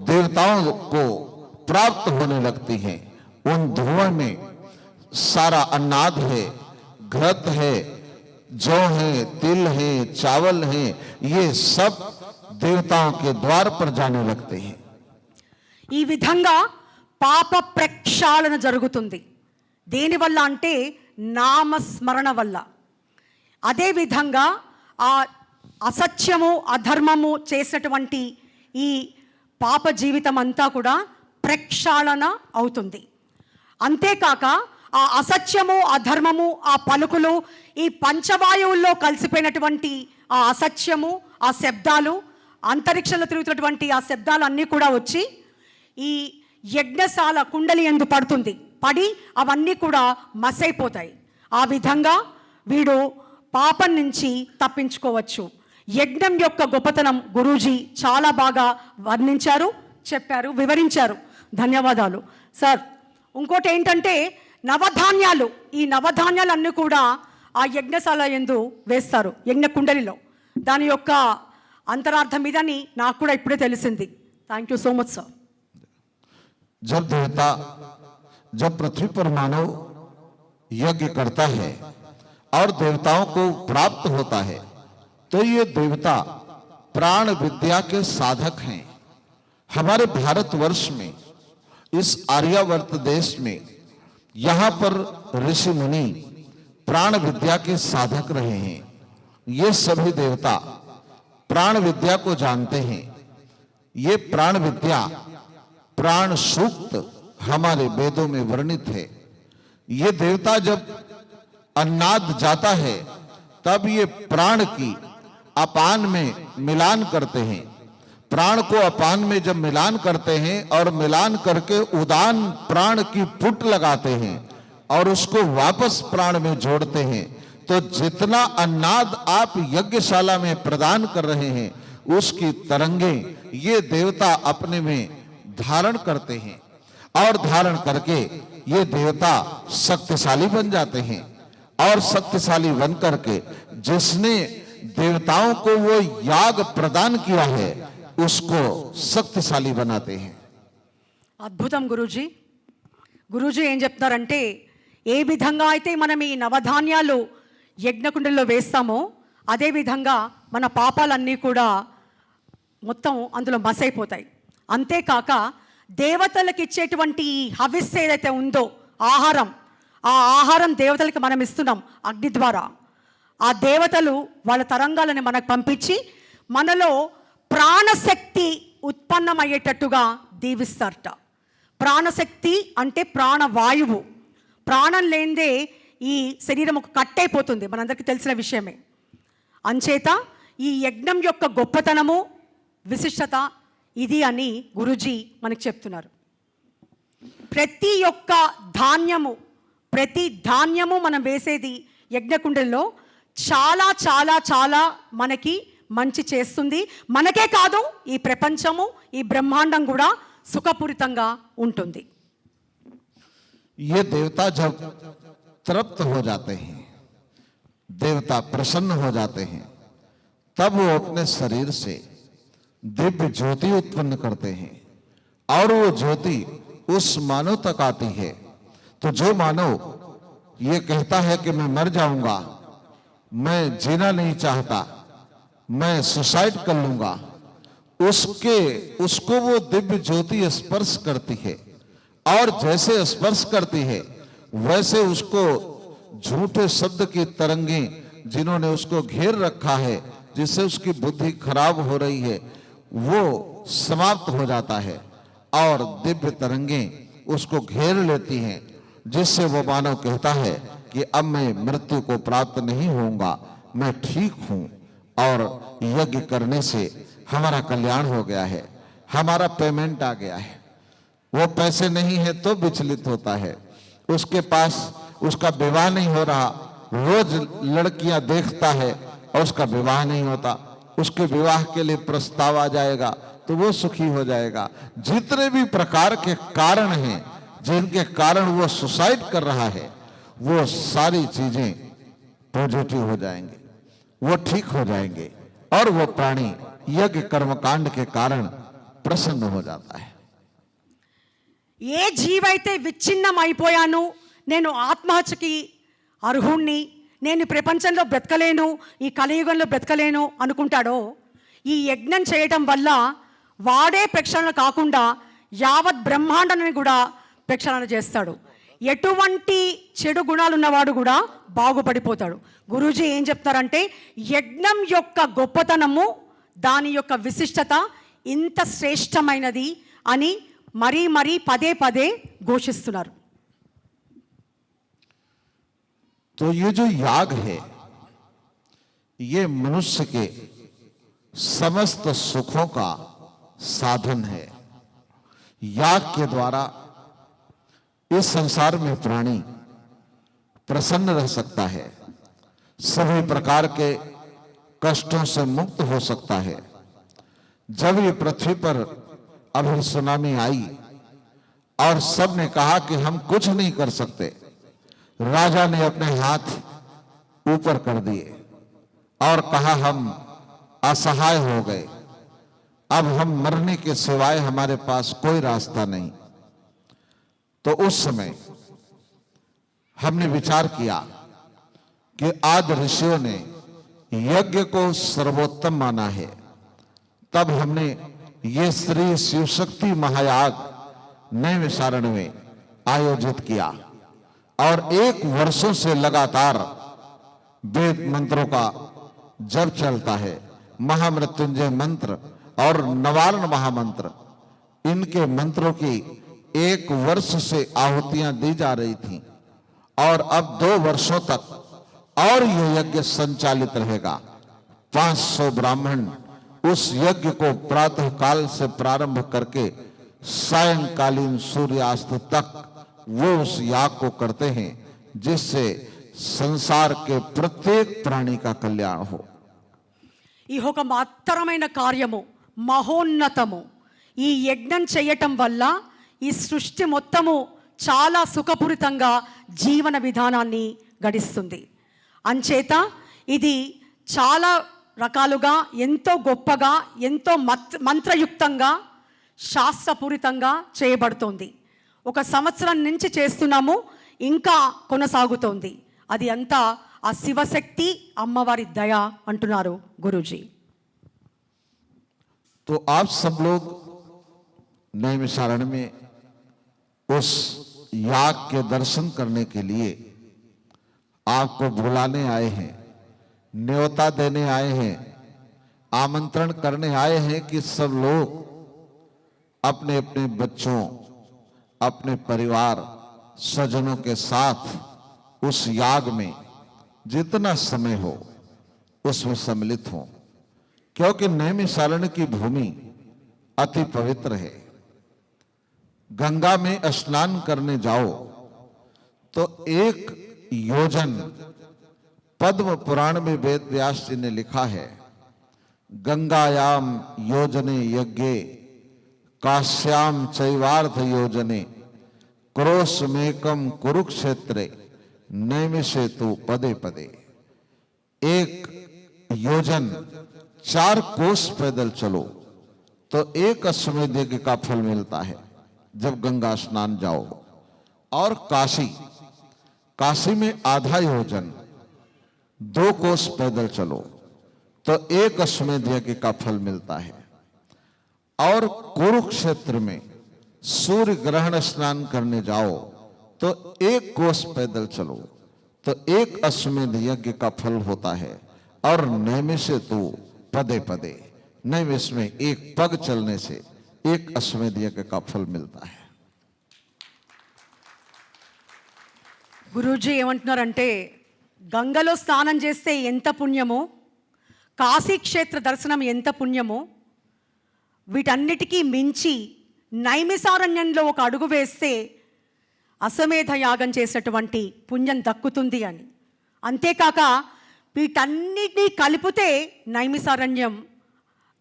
देवताओं को प्राप्त होने लगती हैं। उन धुआं में सारा अन्नाद है, घृत है, जौ है, तिल है, चावल है, ये सब देवताओं के द्वार पर जाने लगते हैं। ఈ విధంగా పాప ప్రక్షాళన జరుగుతుంది. దేనివల్ల అంటే నామస్మరణ వల్ల. అదేవిధంగా ఆ అసత్యము అధర్మము చేసినటువంటి ఈ పాప జీవితం అంతా కూడా ప్రక్షాళన అవుతుంది. అంతేకాక ఆ అసత్యము అధర్మము ఆ పలుకులు ఈ పంచవాయువుల్లో కలిసిపోయినటువంటి ఆ అసత్యము ఆ శబ్దాలు అంతరిక్షంలో తిరుగుతున్నటువంటి ఆ శబ్దాలు అన్నీ కూడా వచ్చి ఈ యజ్ఞశాల కుండలి యందు పడుతుంది. పడి అవన్నీ కూడా మసైపోతాయి. ఆ విధంగా వీడు పాపం నుంచి తప్పించుకోవచ్చు. యజ్ఞం యొక్క గొప్పతనం గురూజీ చాలా బాగా వర్ణించారు, చెప్పారు, వివరించారు. ధన్యవాదాలు సార్. ఇంకోటి ఏంటంటే నవధాన్యాలు, ఈ నవధాన్యాలన్నీ కూడా ఆ యజ్ఞశాల యందు వేస్తారు, యజ్ఞ కుండలిలో. దాని యొక్క అంతరార్థం ఇదని నాకు కూడా ఇప్పుడే తెలిసింది. Thank you so much sir. जब पृथ्वी पर मानव यज्ञ करता है और देवताओं को प्राप्त होता है, तो ये देवता प्राण विद्या के साधक हैं। हमारे भारतवर्ष में, इस आर्यावर्त देश में, यहां पर ऋषि मुनि प्राण विद्या के साधक रहे हैं। ये सभी देवता प्राण विद्या को जानते हैं। ये प्राण विद्या, प्राण सूक्त हमारे वेदों में वर्णित है। ये देवता जब अन्नाद जाता है, तब ये प्राण की अपान में मिलान करते हैं। प्राण को अपान में जब मिलान करते हैं और मिलान करके उदान प्राण की पुट लगाते हैं और उसको वापस प्राण में जोड़ते हैं, तो जितना अन्नाद आप यज्ञशाला में प्रदान कर रहे हैं, उसकी तरंगे ये देवता अपने में धारण करते हैं और धारण करके ये देवता शक्तिशाली बन जाते हैं और शक्तिशाली बन करके जिसने देवताओं को वो याग प्रदान किया है उसको शक्तिशाली बनाते हैं. అద్భుతం గురూజీ. గురూజీ ఏం చెప్తున్నారంటే, ఏ విధంగా అయితే మనం ఈ నవధాన్యాలు యజ్ఞకుండల్లో వేస్తామో అదే విధంగా మన పాపాలన్నీ కూడా మొత్తం అందులో మసైపోతాయి. అంతేకాక దేవతలకు ఇచ్చేటువంటి ఈ హవిస్సు ఏదైతే ఉందో ఆహారం, ఆ ఆహారం దేవతలకి మనం ఇస్తున్నాం అగ్ని ద్వారా. ఆ దేవతలు వాళ్ళ తరంగాలని మనకు పంపించి మనలో ప్రాణశక్తి ఉత్పన్నమయ్యేటట్టుగా దీవిస్తారట. ప్రాణశక్తి అంటే ప్రాణవాయువు. ప్రాణం లేనిదే ఈ శరీరం ఒక కట్టయిపోతుంది, మనందరికీ తెలిసిన విషయమే. అంచేత ఈ యజ్ఞం యొక్క గొప్పతనము విశిష్టత ఇది అని గురూజీ మనకు చెప్తున్నారు. ప్రతి ధాన్యము మనం వేసేది యజ్ఞకుండలిలో చాలా చాలా చాలా మనకి మంచి చేస్తుంది. మనకే కాదు, ఈ ప్రపంచము, ఈ బ్రహ్మాండం కూడా సుఖపూరితంగా ఉంటుంది. ये देवता जब तृप्त हो जाते हैं, देवता प्रसन्न हो जाते हैं, तब वो अपने शरीर से दिव्य ज्योति उत्पन्न करते हैं और वो ज्योति उस मानव तक आती है. तो जो मानव ये कहता है कि मैं मर जाऊंगा, मैं जीना नहीं चाहता, मैं सुसाइड कर लूंगा, उसको वो दिव्य ज्योति स्पर्श करती है और जैसे स्पर्श करती है वैसे उसको झूठे शब्द की तरंगें जिन्होंने उसको घेर रखा है, जिससे उसकी बुद्धि खराब हो रही है, वो समाप्त हो जाता है और दिव्य तरंगें उसको घेर लेती हैं, जिससे वो मानव कहता है कि अब मैं मृत्यु को प्राप्त नहीं होऊंगा, मैं ठीक हूं और यज्ञ करने से हमारा कल्याण हो गया है, हमारा पेमेंट आ गया है. वो पैसे नहीं है तो विचलित होता है, उसके पास उसका विवाह नहीं हो रहा, रोज लड़कियां देखता है और उसका विवाह नहीं होता, उसके विवाह के लिए प्रस्ताव आ जाएगा तो वो सुखी हो जाएगा. जितने भी प्रकार के कारण हैं जिनके कारण वो सुसाइड कर रहा है, वो सारी चीजें पॉजिटिव हो जाएंगे, वो ठीक हो जाएंगे और वो प्राणी यज्ञ कर्मकांड के कारण प्रसन्न हो जाता है. ఏ జీవైతే విచ్ఛిన్నమైపోయాను, నేను ఆత్మహత్యకి అర్హుణ్ణి, నేను ప్రపంచంలో బ్రతకలేను, ఈ కలియుగంలో బ్రతకలేను అనుకుంటాడో, ఈ యజ్ఞం చేయటం వల్ల వాడే ప్రక్షాళన కాకుండా యావత్ బ్రహ్మాండాన్ని కూడా ప్రక్షాళన చేస్తాడు. ఎటువంటి చెడు గుణాలు ఉన్నవాడు కూడా బాగుపడిపోతాడు. గురూజీ ఏం చెప్తారంటే, యజ్ఞం యొక్క గొప్పతనము, దాని యొక్క విశిష్టత ఇంత శ్రేష్టమైనది అని మరీ మరీ పదే పదే ఘోషిస్తున్నారు. तो ये जो याग है, ये मनुष्य के समस्त सुखों का साधन है. याग के द्वारा इस संसार में प्राणी प्रसन्न रह सकता है, सभी प्रकार के कष्टों से मुक्त हो सकता है. जब ये पृथ्वी पर अभी सुनामी आई और सब ने कहा कि हम कुछ नहीं कर सकते, राजा ने अपने हाथ ऊपर कर दिए और कहा हम असहाय हो गए, अब हम मरने के सिवाय हमारे पास कोई रास्ता नहीं. तो उस समय हमने विचार किया कि आदि ऋषियों ने यज्ञ को सर्वोत्तम माना है. तब हमने ये श्री शिव शक्ति महायाग नैमिषारण्य में आयोजित किया और 1 वर्षों से लगातार वेद मंत्रों का जप चलता है. महामृत्युंजय मंत्र और नवारण महामंत्र, इनके मंत्रों की 1 वर्ष से आहुतियां दी जा रही थी और अब 2 वर्षों तक और यह यज्ञ संचालित रहेगा. 500 ब्राह्मण उस यज्ञ को प्रातः काल से प्रारंभ करके सायंकालीन सूर्यास्त तक वो उस याग को करते हैं, जिससे संसार के प्रत्येक प्राणी का कल्याण हो. ఈ ఒక మహత్తరమైన కార్యము, మహోన్నతము, ఈ యజ్ఞం చేయటం వల్ల ఈ సృష్టి మొత్తము చాలా సుఖపూరితంగా జీవన విధానాన్ని గడిస్తుంది. అంచేత ఇది చాలా రకాలుగా ఎంతో గొప్పగా, ఎంతో మంత్రయుక్తంగా, శాస్త్రపూరితంగా చేయబడుతోంది. 1 సంవత్సరం నుంచి చేస్తున్నాము, ఇంకా కొనసాగుతోంది. అది అంతా ఆ శివశక్తి అమ్మవారి దయ అంటున్నారు గురూజీ. तो आप सब लोग नैमिषारण्य में उस याग के दर्शन करने के लिए आपको बुलाने आए हैं, न्योता देने आए हैं, आमंत्रण करने आए हैं कि सब लोग अपने अपने बच्चों, अपने परिवार स्वजनों के साथ उस याग में जितना समय हो उसमें सम्मिलित हो, क्योंकि नैमिषारण्य की भूमि अति पवित्र है. गंगा में स्नान करने जाओ तो 1 योजन पद्म पुराण में वेद व्यास जी ने लिखा है, गंगायाम योजने यज्ञे काश्याम चैवार्थ योजने क्रोशमेकम कुरुक्षेत्रे नैमिषेतु पदे पदे। एक योजन 4 कोस पैदल चलो तो एक अश्वमेध यज्ञ का फल मिलता है जब गंगा स्नान जाओ। और काशी में आधा योजन 2 कोस पैदल चलो तो एक अश्वमेध यज्ञ का फल मिलता है। और कुरुक्षेत्र में सूर्य ग्रहण स्नान करने जाओ तो 1 कोस पैदल चलो तो एक अश्वमेध यज्ञ का फल होता है। और नैमिषेतु पदे पदे, नैमिष में 1 पग चलने से 1 अश्वमेध यज्ञ का फल मिलता है। గురూజీ ఏమంటున్నారంటే, గంగలో స్నానం చేస్తే ఎంత పుణ్యమో, కాశీక్షేత్ర దర్శనం ఎంత పుణ్యమో, వీటన్నిటికీ మించి నైమిసారణ్యంలో ఒక అడుగు వేస్తే అశ్వమేధ యాగం చేసేటువంటి పుణ్యం దక్కుతుంది అని. అంతేకాక వీటన్నిటినీ కలిపితే నైమిసారణ్యం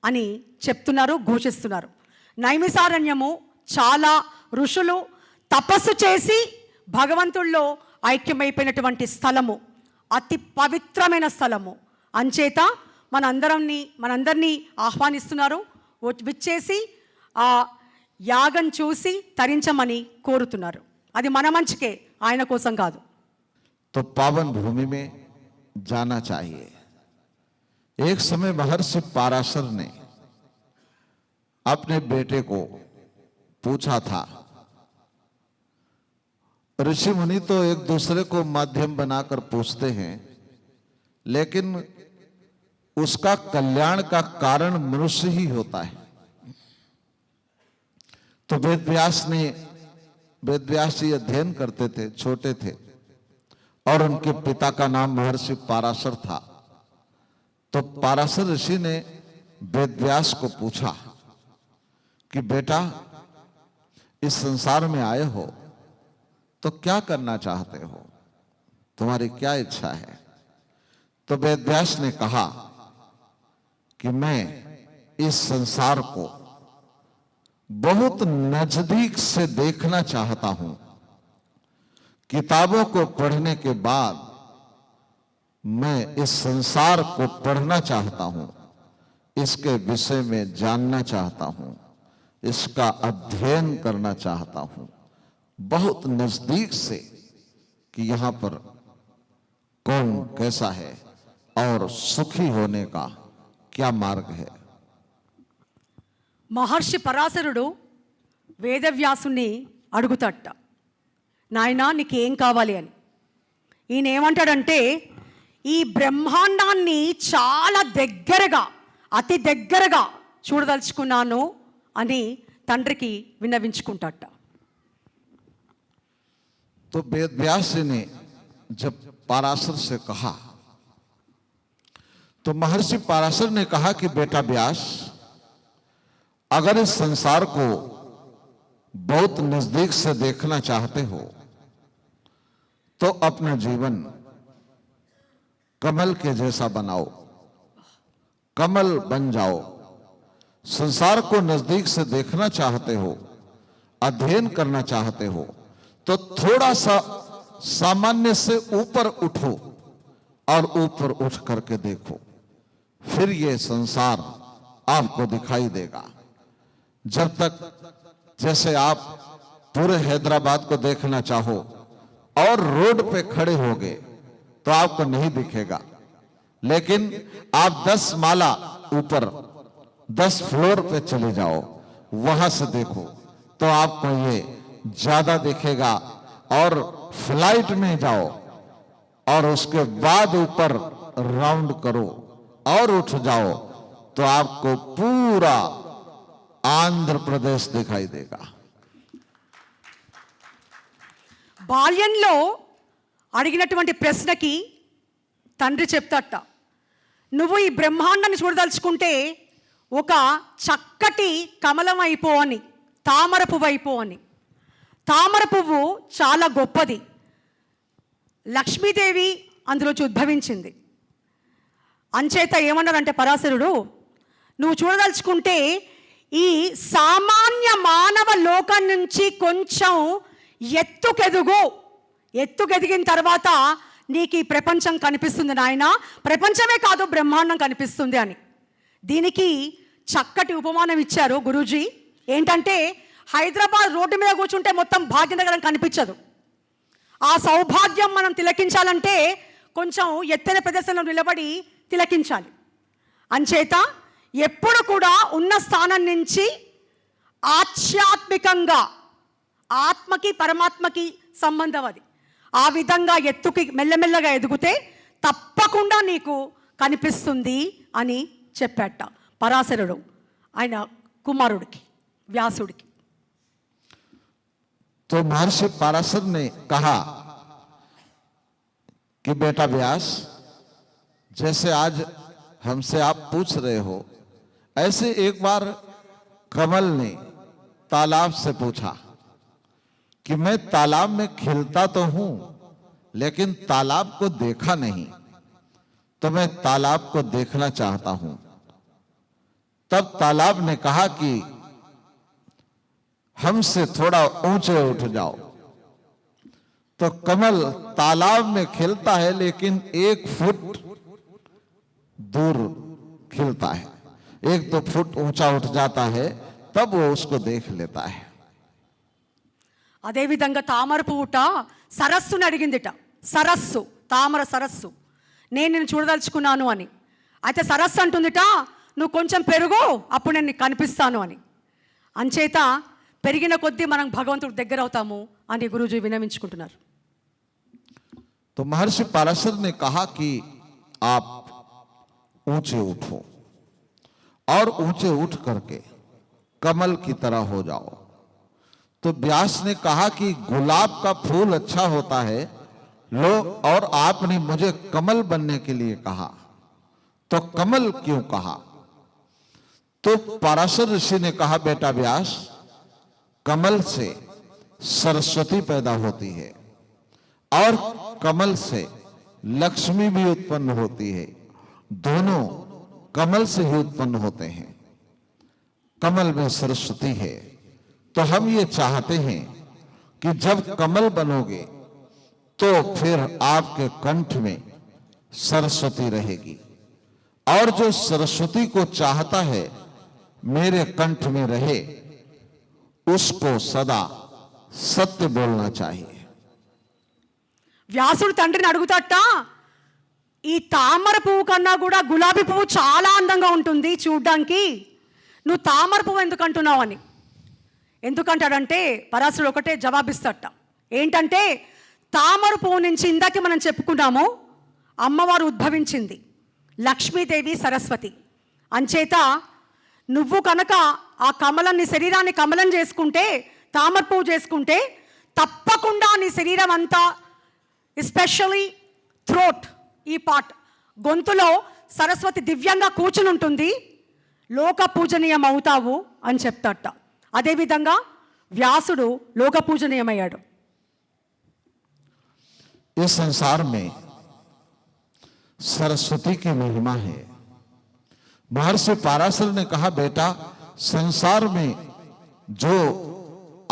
అని చెప్తున్నారు, ఘోషిస్తున్నారు. నైమిసారణ్యము చాలా ఋషులు తపస్సు చేసి భగవంతుల్లో ఐక్యమైపోయినటువంటి స్థలము, అతి పవిత్రమైన స్థలము. అంచేత మనందరినీ ఆహ్వానిస్తున్నారు, విచ్చేసి ఆ యాగం చూసి తరించమని కోరుతున్నారు. అది మన మంచికే, ఆయన కోసం కాదు. तो पावन भूमि में जाना चाहिए। एक समय महर्षि पाराशर ने अपने बेटे को पूछा था, ऋषि मुनि तो एक दूसरे को माध्यम बनाकर पूछते हैं, लेकिन उसका कल्याण का कारण मनुष्य ही होता है। तो वेद व्यास जी अध्ययन करते थे, छोटे थे, और उनके पिता का नाम महर्षि पाराशर था। तो पाराशर ऋषि ने वेद व्यास को पूछा कि बेटा, इस संसार में आए हो तो क्या करना चाहते हो, तुम्हारी क्या इच्छा है? तो वेद व्यास ने कहा कि मैं इस संसार को बहुत नजदीक से देखना चाहता हूं। किताबों को पढ़ने के बाद मैं इस संसार को पढ़ना चाहता हूं, इसके विषय में जानना चाहता हूं, इसका अध्ययन करना चाहता हूं, बहुत नजदीक से, कि यहां पर कौन कैसा है और सुखी होने का क्या मार्ग है। మహర్షి పరాశరుడు వేదవ్యాసుని అడుగుతట, నాయనా నీకేం కావాలి అని. ఈయన ఏమంటాడంటే, ఈ బ్రహ్మాండాన్ని చాలా దగ్గరగా, అతి దగ్గరగా చూడదలుచుకున్నాను అని తండ్రికి విన్నవించుకుంటాట. तो वेद व्यास जी ने जब पाराशर से कहा तो महर्षि पाराशर ने कहा कि बेटा व्यास, अगर इस संसार को बहुत नजदीक से देखना चाहते हो तो अपना जीवन कमल के जैसा बनाओ, कमल बन जाओ। संसार को नजदीक से देखना चाहते हो, अध्ययन करना चाहते हो, तो थोड़ा सा सामान्य से ऊपर उठो और ऊपर उठ करके देखो, फिर ये संसार आपको दिखाई देगा। जब तक जैसे आप पूरे हैदराबाद को देखना चाहो और रोड पे खड़े होगे तो आपको नहीं दिखेगा, लेकिन आप 10 माला ऊपर 10 फ्लोर पे चले जाओ, वहां से देखो तो आपको ये ज्यादा दिखेगा। और फ्लाइट में जाओ और उसके बाद ऊपर राउंड करो और उठ जाओ तो आपको पूरा आंध्र प्रदेश दिखाई देगा। బాల్యంలో అడిగినటువంటి ప్రశ్నకి తండ్రి చెప్తాట, నువ్వు ఈ బ్రహ్మాండాన్ని చూడదలుచుకుంటే ఒక చక్కటి కమలం అయిపో అని, తామర పువ్వు అయిపో అని. తామర పువ్వు చాలా గొప్పది. లక్ష్మీదేవి అందులోంచి ఉద్భవించింది. అంచేత ఏమన్నాడంటే పరాశరుడు, నువ్వు చూడదలుచుకుంటే ఈ సామాన్య మానవ లోకం నుంచి కొంచెం ఎత్తుకెదిగిన తర్వాత నీకు ఈ ప్రపంచం కనిపిస్తుంది నాయన, ప్రపంచమే కాదు బ్రహ్మాండం కనిపిస్తుంది అని. దీనికి చక్కటి ఉపమానం ఇచ్చారు గురూజీ. ఏంటంటే హైదరాబాద్ రోడ్డు మీద కూర్చుంటే మొత్తం భాగ్యనగరం కనిపించదు. ఆ సౌభాగ్యం మనం తిలకించాలంటే కొంచెం ఎత్తైన ప్రదేశంలో నిలబడి తిలకించాలి. అంచేత ఎప్పుడు కూడా ఉన్న స్థానం నుంచి ఆధ్యాత్మికంగా ఆత్మకి పరమాత్మకి సంబంధం అది. ఆ విధంగా ఎత్తుకి మెల్లమెల్లగా ఎదిగితే తప్పకుండా నీకు కనిపిస్తుంది అని చెప్పాట పరాశరుడు ఆయన కుమారుడికి, వ్యాసుడికి. तो महर्षि पराशर ने कहा कि बेटा व्यास, जैसे आज हमसे आप पूछ रहे हो, ऐसे एक बार कमल ने तालाब से पूछा कि मैं तालाब में खिलता तो हूं लेकिन तालाब को देखा नहीं, तो मैं तालाब को देखना चाहता हूं. तब तालाब ने कहा कि हमसे थोड़ा ऊंचे उठ जाओ. तो कमल तालाब में खिलता है लेकिन 1 फुट दूर खिलता है, 1-2 फुट ऊंचा उठ जाता है, तब वो उसको देख लेता है. అదేవిధంగా తామర పువ్వుట సరస్సుని అడిగిందిట. సరస్సు, తామర సరస్సు, నేను నిన్ను చూడదలుచుకున్నాను అని. అయితే సరస్సు అంటుందిట, నువ్వు కొంచెం పెరుగు అప్పుడు నేను నీకు కనిపిస్తాను అని. అంచేత పెరిగిన కొద్దీ మనం భగవంతుడి దగ్గర అవుతాము అని గురూజీ వినమించుకుంటున్నారు. तो महर्षि पराशर ने कहा कि आप ऊंचे उठो और ऊंचे उठ करके कमल की तरह हो जाओ. तो व्यास ने कहा कि गुलाब का फूल अच्छा होता है लो, और आपने मुझे कमल बनने के लिए कहा, तो कमल क्यों कहा? तो पराशर ऋषि ने कहा, बेटा व्यास, कमल से सरस्वती पैदा होती है और कमल से लक्ष्मी भी उत्पन्न होती है. दोनों कमल से ही उत्पन्न होते हैं. कमल में सरस्वती है. तो हम ये चाहते हैं कि जब कमल बनोगे तो फिर आपके कंठ में सरस्वती रहेगी, और जो सरस्वती को चाहता है मेरे कंठ में रहे, उसको सदा सत्य बोलना चाहिए. వ్యాసుడు తండ్రిని అడుగుతాట, ఈ తామర పువ్వు కన్నా కూడా గులాబీ పువ్వు చాలా అందంగా ఉంటుంది చూడ్డానికి, నువ్వు తామర పువ్వు ఎందుకు అంటున్నావు అని. ఎందుకంటాడంటే పరాశరుడు ఒకటే జవాబిస్తాట. ఏంటంటే తామర పువ్వు నుంచి ఇందాక మనం చెప్పుకున్నాము అమ్మవారు ఉద్భవించింది, లక్ష్మీదేవి సరస్వతి. అంచేత నువ్వు కనుక ఆ కమలం, నీ శరీరాన్ని కమలం చేసుకుంటే, తామర పువ్వు చేసుకుంటే, తప్పకుండా నీ శరీరం అంతా, ఎస్పెషల్లీ థ్రోట్, ఈ పార్ట్, గొంతులో సరస్వతి దివ్యంగా కూర్చుని ఉంటుంది, లోక పూజనీయం అవుతావు అని చెప్తాట. అదేవిధంగా వ్యాసుడు లోక పూజనీయమయ్యాడు. इस संसार में सरस्वती की महिमा है. महर्षि पराशर ने कहा, बेटा, संसार में जो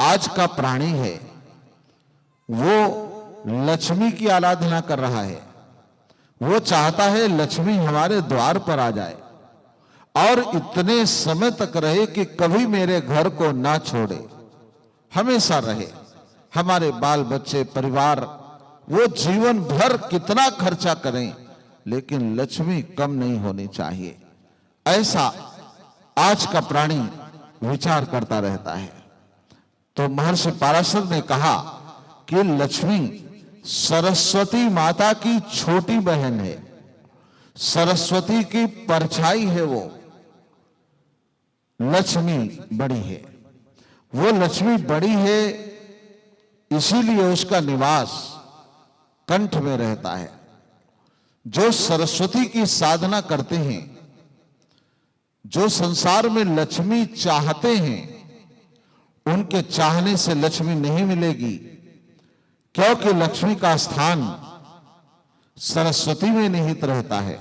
आज का प्राणी है वो लक्ष्मी की आराधना कर रहा है. वो चाहता है लक्ष्मी हमारे द्वार पर आ जाए और इतने समय तक रहे कि कभी मेरे घर को ना छोड़े, हमेशा रहे. हमारे बाल बच्चे, परिवार, वो जीवन भर कितना खर्चा करें लेकिन लक्ष्मी कम नहीं होनी चाहिए. ऐसा आज का प्राणी विचार करता रहता है. तो महर्षि पराशर ने कहा कि लक्ष्मी सरस्वती माता की छोटी बहन है, सरस्वती की परछाई है. वो लक्ष्मी बड़ी है. वो लक्ष्मी बड़ी है इसीलिए उसका निवास कंठ में रहता है. जो सरस्वती की साधना करते हैं, जो संसार में लक्ष्मी चाहते हैं, उनके चाहने से लक्ष्मी नहीं मिलेगी, क्योंकि लक्ष्मी का स्थान सरस्वती में निहित रहता है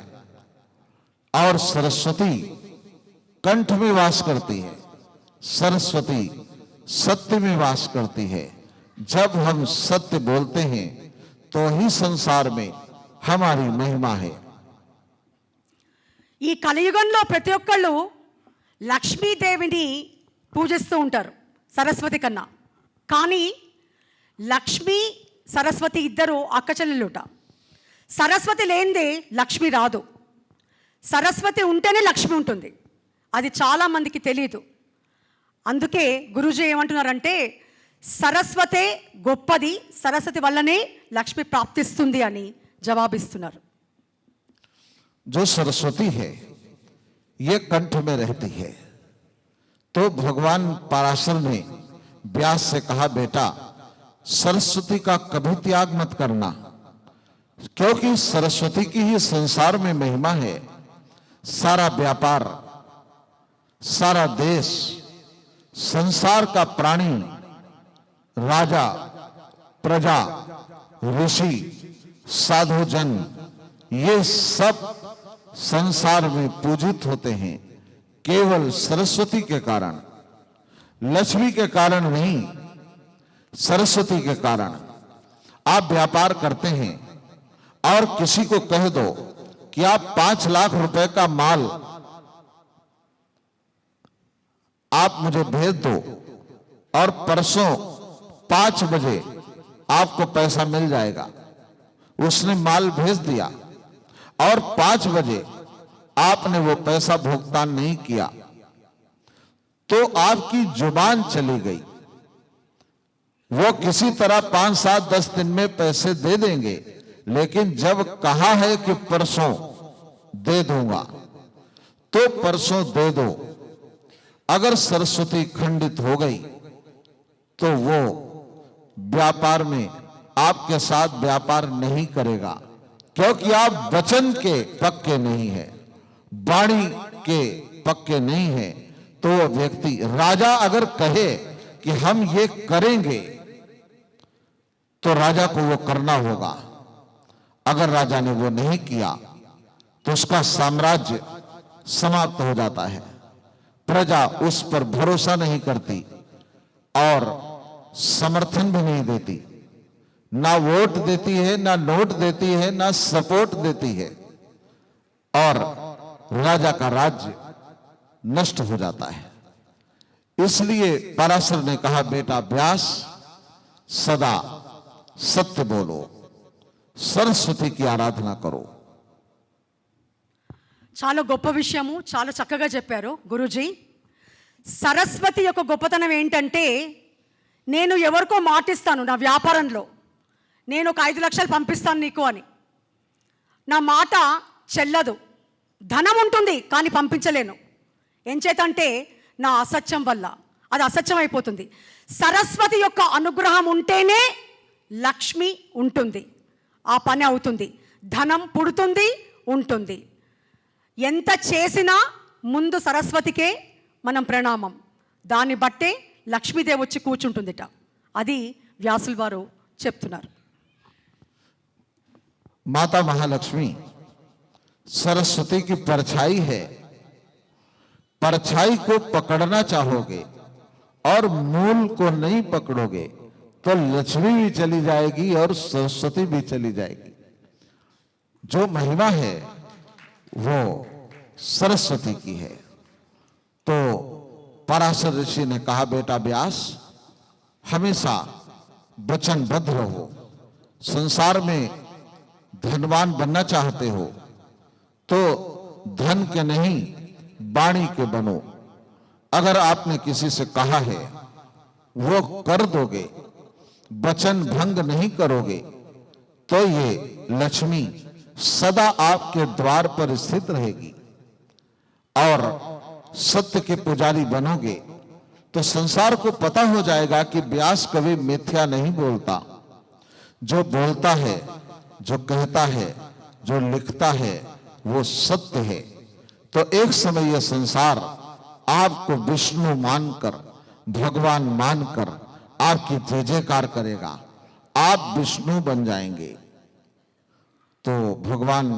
और सरस्वती कंठ में वास करती है। सरस्वती सत्य में वास करती है। जब हम सत्य बोलते हैं तो ही संसार में हमारी महिमा है। ఈ కలియుగంలో ప్రతి ఒక్కళ్ళు లక్ష్మీదేవిని పూజిస్తూ ఉంటారు సరస్వతి కన్నా. కానీ లక్ష్మి సరస్వతి ఇద్దరు అక్కచెల్లెలుట. సరస్వతి లేనిదే లక్ష్మి రాదు. సరస్వతి ఉంటేనే లక్ష్మి ఉంటుంది. అది చాలామందికి తెలియదు. అందుకే గురూజీ ఏమంటున్నారంటే సరస్వతే గొప్పది, సరస్వతి వల్లనే లక్ష్మి ప్రాప్తిస్తుంది అని జవాబిస్తున్నారు. जो सरस्वती है ये कंठ में रहती है। तो भगवान पराशर ने व्यास से कहा, बेटा सरस्वती का कभी त्याग मत करना, क्योंकि सरस्वती की ही संसार में महिमा है। सारा व्यापार, सारा देश, संसार का प्राणी, राजा, प्रजा, ऋषि, साधु जन, ये सब संसार में पूजित होते हैं केवल सरस्वती के कारण, लक्ष्मी के कारण नहीं, सरस्वती के कारण। आप व्यापार करते हैं और किसी को कह दो कि आप 5 लाख रुपए का माल आप मुझे भेज दो और परसों 5 बजे आपको पैसा मिल जाएगा। उसने माल भेज दिया और 5 बजे आपने वो पैसा भुगतान नहीं किया तो आपकी जुबान चली गई। वो किसी तरह 5, 7, 10 दिन में पैसे दे देंगे, लेकिन जब कहा है कि परसों दे दूंगा तो परसों दे दो। अगर सरस्वती खंडित हो गई तो वो व्यापार में आपके साथ व्यापार नहीं करेगा, क्योंकि आप वचन के पक्के नहीं है, वाणी के पक्के नहीं है। तो वो व्यक्ति, राजा अगर कहे कि हम ये करेंगे तो राजा को वो करना होगा। अगर राजा ने वो नहीं किया तो उसका साम्राज्य समाप्त हो जाता है। प्रजा उस पर भरोसा नहीं करती और समर्थन भी नहीं देती, ना वोट देती है, ना नोट देती है, ना सपोर्ट देती है, और राजा का राज्य नष्ट हो जाता है। इसलिए पराशर ने कहा, बेटा व्यास सदा सत्य बोलो, सरस्वती की आराधना करो। చాలా గొప్ప విషయము, చాలా చక్కగా చెప్పారు గురూజీ. సరస్వతి యొక్క గొప్పతనం ఏంటంటే, నేను ఎవరికో మాటిస్తాను నా వ్యాపారంలో, నేను ఒక 5 లక్షలు పంపిస్తాను నీకు అని, నా మాట చెల్లదు. ధనం ఉంటుంది కానీ పంపించలేను. ఏం చేతంటే నా అసత్యం వల్ల అది అసత్యం అయిపోతుంది. సరస్వతి యొక్క అనుగ్రహం ఉంటేనే లక్ష్మి ఉంటుంది, ఆ పని అవుతుంది, ధనం పుడుతుంది, ఉంటుంది. ఎంత చేసినా ముందు సరస్వతికే మనం ప్రణామం. దాన్ని బట్టే లక్ష్మీదేవి వచ్చి కూర్చుంటుందిట. అది వ్యాసుల వారు చెప్తున్నారు. माता महालक्ष्मी सरस्वती की परछाई है। परछाई को पकड़ना चाहोगे और मूल को नहीं पकड़ोगे तो लक्ष्मी भी चली जाएगी और सरस्वती भी चली जाएगी। जो महिमा है वो सरस्वती की है। तो पराशर ऋषि ने कहा, बेटा व्यास हमेशा वचनबद्ध रहो। संसार में धनवान बनना चाहते हो तो धन के नहीं वाणी के बनो। अगर आपने किसी से कहा है वो कर दोगे, वचन भंग नहीं करोगे, तो ये लक्ष्मी सदा आपके द्वार पर स्थित रहेगी। और सत्य के पुजारी बनोगे तो संसार को पता हो जाएगा कि व्यास कभी मिथ्या नहीं बोलता। जो बोलता है, जो कहता है, जो लिखता है वो सत्य है। तो एक समय यह संसार आपको विष्णु मानकर, भगवान मानकर आपकी जय जयकार करेगा। आप विष्णु बन जाएंगे। तो भगवान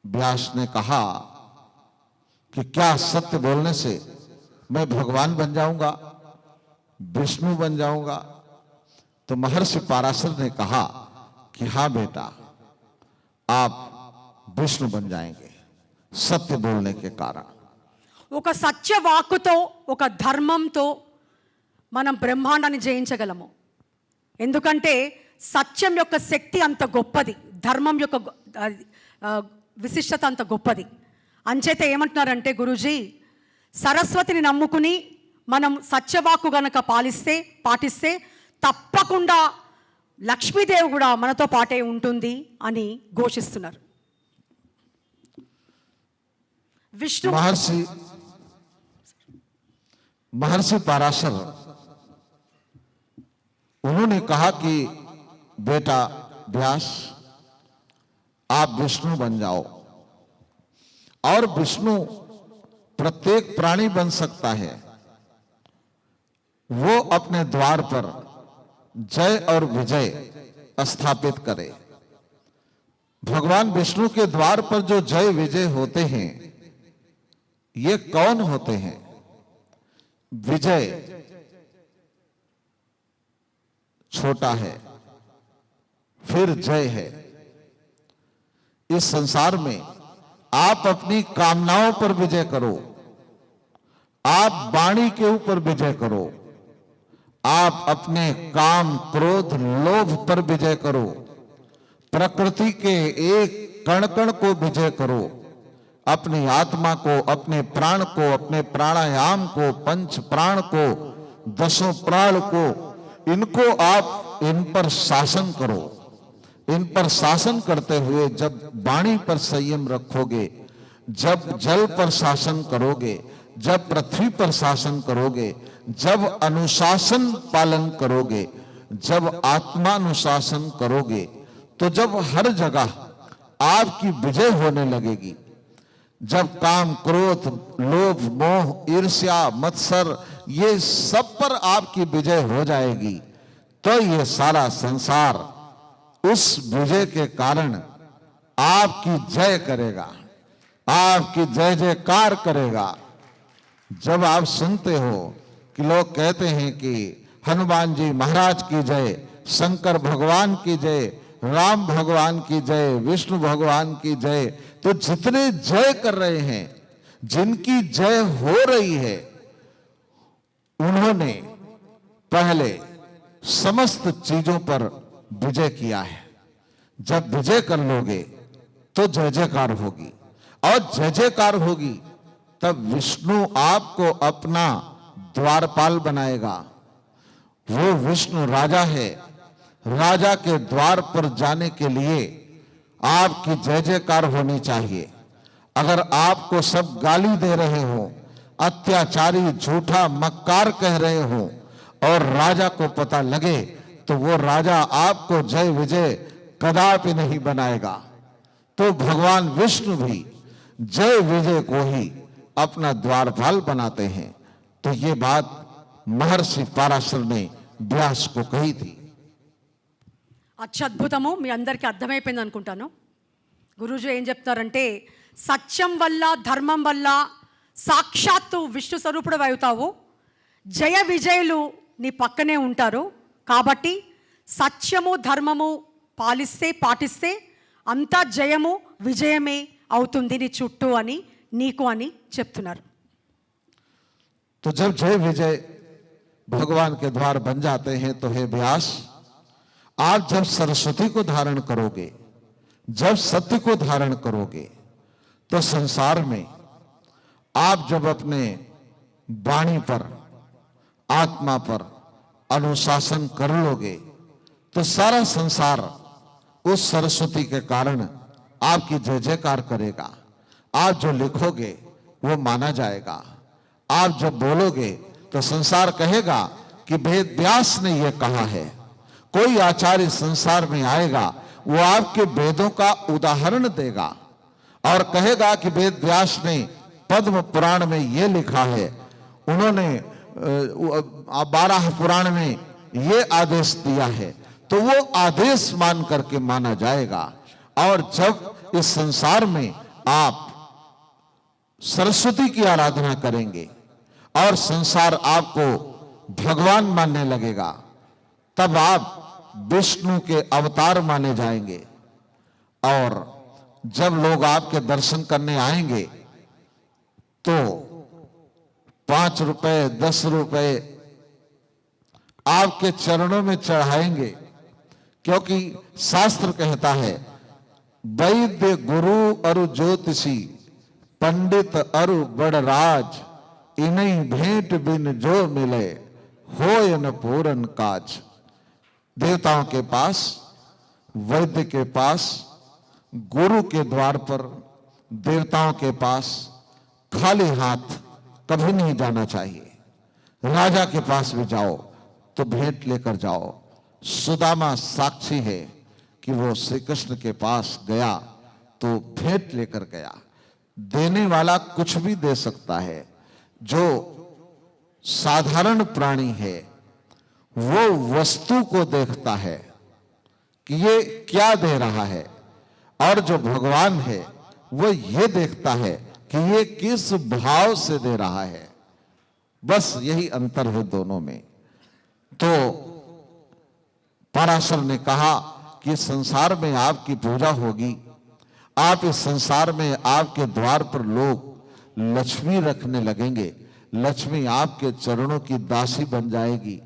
व्यास ने कहा कि क्या सत्य बोलने से मैं भगवान बन जाऊंगा, विष्णु बन जाऊंगा? तो महर्षि पाराशर ने कहा कि हाँ बेटा, आप विष्णु बन जाएंगे सत्य बोलने के कारण। ఒక సత్య వాక్కుతో ఒక ధర్మంతో మనం బ్రహ్మాండాన్ని జయించగలము. ఎందుకంటే సత్యం యొక్క శక్తి అంత గొప్పది, ధర్మం యొక్క విశిష్టత అంత గొప్పది. అంచేత ఏమంటున్నారంటే గురూజీ, సరస్వతిని నమ్ముకుని మనం సత్యవాక్కు గనక పాటిస్తే తప్పకుండా లక్ష్మీదేవి కూడా మనతో పాటే ఉంటుంది అని ఘోషిస్తున్నారు. విష్ణు महर्षि पाराशर उन्होंने कहा कि बेटा व्यास, आप विष्णु बन जाओ। और विष्णु प्रत्येक प्राणी बन सकता है। वो अपने द्वार पर जय और विजय स्थापित करे। भगवान विष्णु के द्वार पर जो जय विजय होते हैं, ये कौन होते हैं? विजय छोटा है, फिर जय है। इस संसार में आप अपनी कामनाओं पर विजय करो, आप वाणी के ऊपर विजय करो, आप अपने काम क्रोध लोभ पर विजय करो, प्रकृति के एक कण कण को विजय करो, अपनी आत्मा को, अपने प्राण को, अपने प्राणायाम को, पंच प्राण को, दसों प्राण को, इनको आप इन पर शासन करो। इन पर शासन करते हुए जब वाणी पर संयम रखोगे, जब जल पर शासन करोगे, जब पृथ्वी पर शासन करोगे, जब अनुशासन पालन करोगे, जब आत्मानुशासन करोगे, तो जब हर जगह आपकी विजय होने लगेगी, जब काम क्रोध लोभ मोह ईर्ष्या मत्सर ये सब पर आपकी विजय हो जाएगी, तो ये सारा संसार उस विजय के कारण आपकी जय करेगा, आपकी जय जयकार करेगा। जब आप सुनते हो कि लोग कहते हैं कि हनुमान जी महाराज की जय, शंकर भगवान की जय, राम भगवान की जय, विष्णु भगवान की जय, तो जितने जय कर रहे हैं, जिनकी जय हो रही है, उन्होंने पहले समस्त चीजों पर विजय किया है। जब विजय कर लोगे तो जय जयकार होगी, और जय जयकार होगी तब विष्णु आपको अपना द्वारपाल बनाएगा। वो विष्णु राजा है, राजा के द्वार पर जाने के लिए आपकी जय जयकार होनी चाहिए। अगर आपको सब गाली दे रहे हो, अत्याचारी झूठा मक्कार कह रहे हो, और राजा को पता लगे, तो वो राजा आपको जय विजय कदापि नहीं बनाएगा। तो भगवान विष्णु भी जय विजय को ही अपना द्वारपाल बनाते हैं। तो ये बात महर्षि पाराशर ने व्यास को कही थी। అత్యద్భుతము, మీ అందరికీ అర్థమైపోయింది అనుకుంటాను. గురూజీ ఏం చెప్తారంటే, సత్యం వల్ల ధర్మం వల్ల సాక్షాత్తు విష్ణు స్వరూపుడు అవుతావు, జయ విజయులు నీ పక్కనే ఉంటారు. కాబట్టి సత్యము ధర్మము పాటిస్తే అంతా జయము విజయమే అవుతుంది నీ చుట్టూ అని, నీకు అని చెప్తున్నారు. तो जब जय विजय भगवान के द्वार बन जाते हैं, तो हे व्यास, आप जब सरस्वती को धारण करोगे, जब सत्य को धारण करोगे, तो संसार में आप जब अपने वाणी पर आत्मा पर अनुशासन कर लोगे, तो सारा संसार उस सरस्वती के कारण आपकी जय जयकार करेगा। आप जो लिखोगे वो माना जाएगा, आप जब बोलोगे तो संसार कहेगा कि वेद व्यास ने यह कहा है। कोई आचार्य संसार में आएगा, वो आपके वेदों का उदाहरण देगा और कहेगा कि वेद व्यास ने पद्म पुराण में ये लिखा है, उन्होंने 12 पुराण में ये आदेश दिया है, तो वो आदेश मान करके माना जाएगा। और जब इस संसार में आप सरस्वती की आराधना करेंगे और संसार आपको भगवान मानने लगेगा, तब आप विष्णु के अवतार माने जाएंगे। और जब लोग आपके दर्शन करने आएंगे तो 5 रुपए 10 रुपए आपके चरणों में चढ़ाएंगे, क्योंकि शास्त्र कहता है वैद्य गुरु अरु ज्योतिषी पंडित अरु बड़राज, इन्हीं भेंट बिन जो मिले होय न पूरन काज। देवताओं के पास, वैद्य के पास, गुरु के द्वार पर, देवताओं के पास खाली हाथ कभी नहीं जाना चाहिए। राजा के पास भी जाओ तो भेंट लेकर जाओ। सुदामा साक्षी है कि वो श्री कृष्ण के पास गया तो भेंट लेकर गया। देने वाला कुछ भी दे सकता है। जो साधारण प्राणी है वो वस्तु को देखता है कि ये क्या दे रहा है, और जो भगवान है वो ये देखता है कि ये किस भाव से दे रहा है। बस यही अंतर है दोनों में। तो पराशर ने कहा कि संसार में आपकी पूजा होगी, आप इस संसार में आपके द्वार पर लोग लक्ष्मी रखने लगेंगे, लक्ष्मी आपके चरणों की दासी बन जाएगी।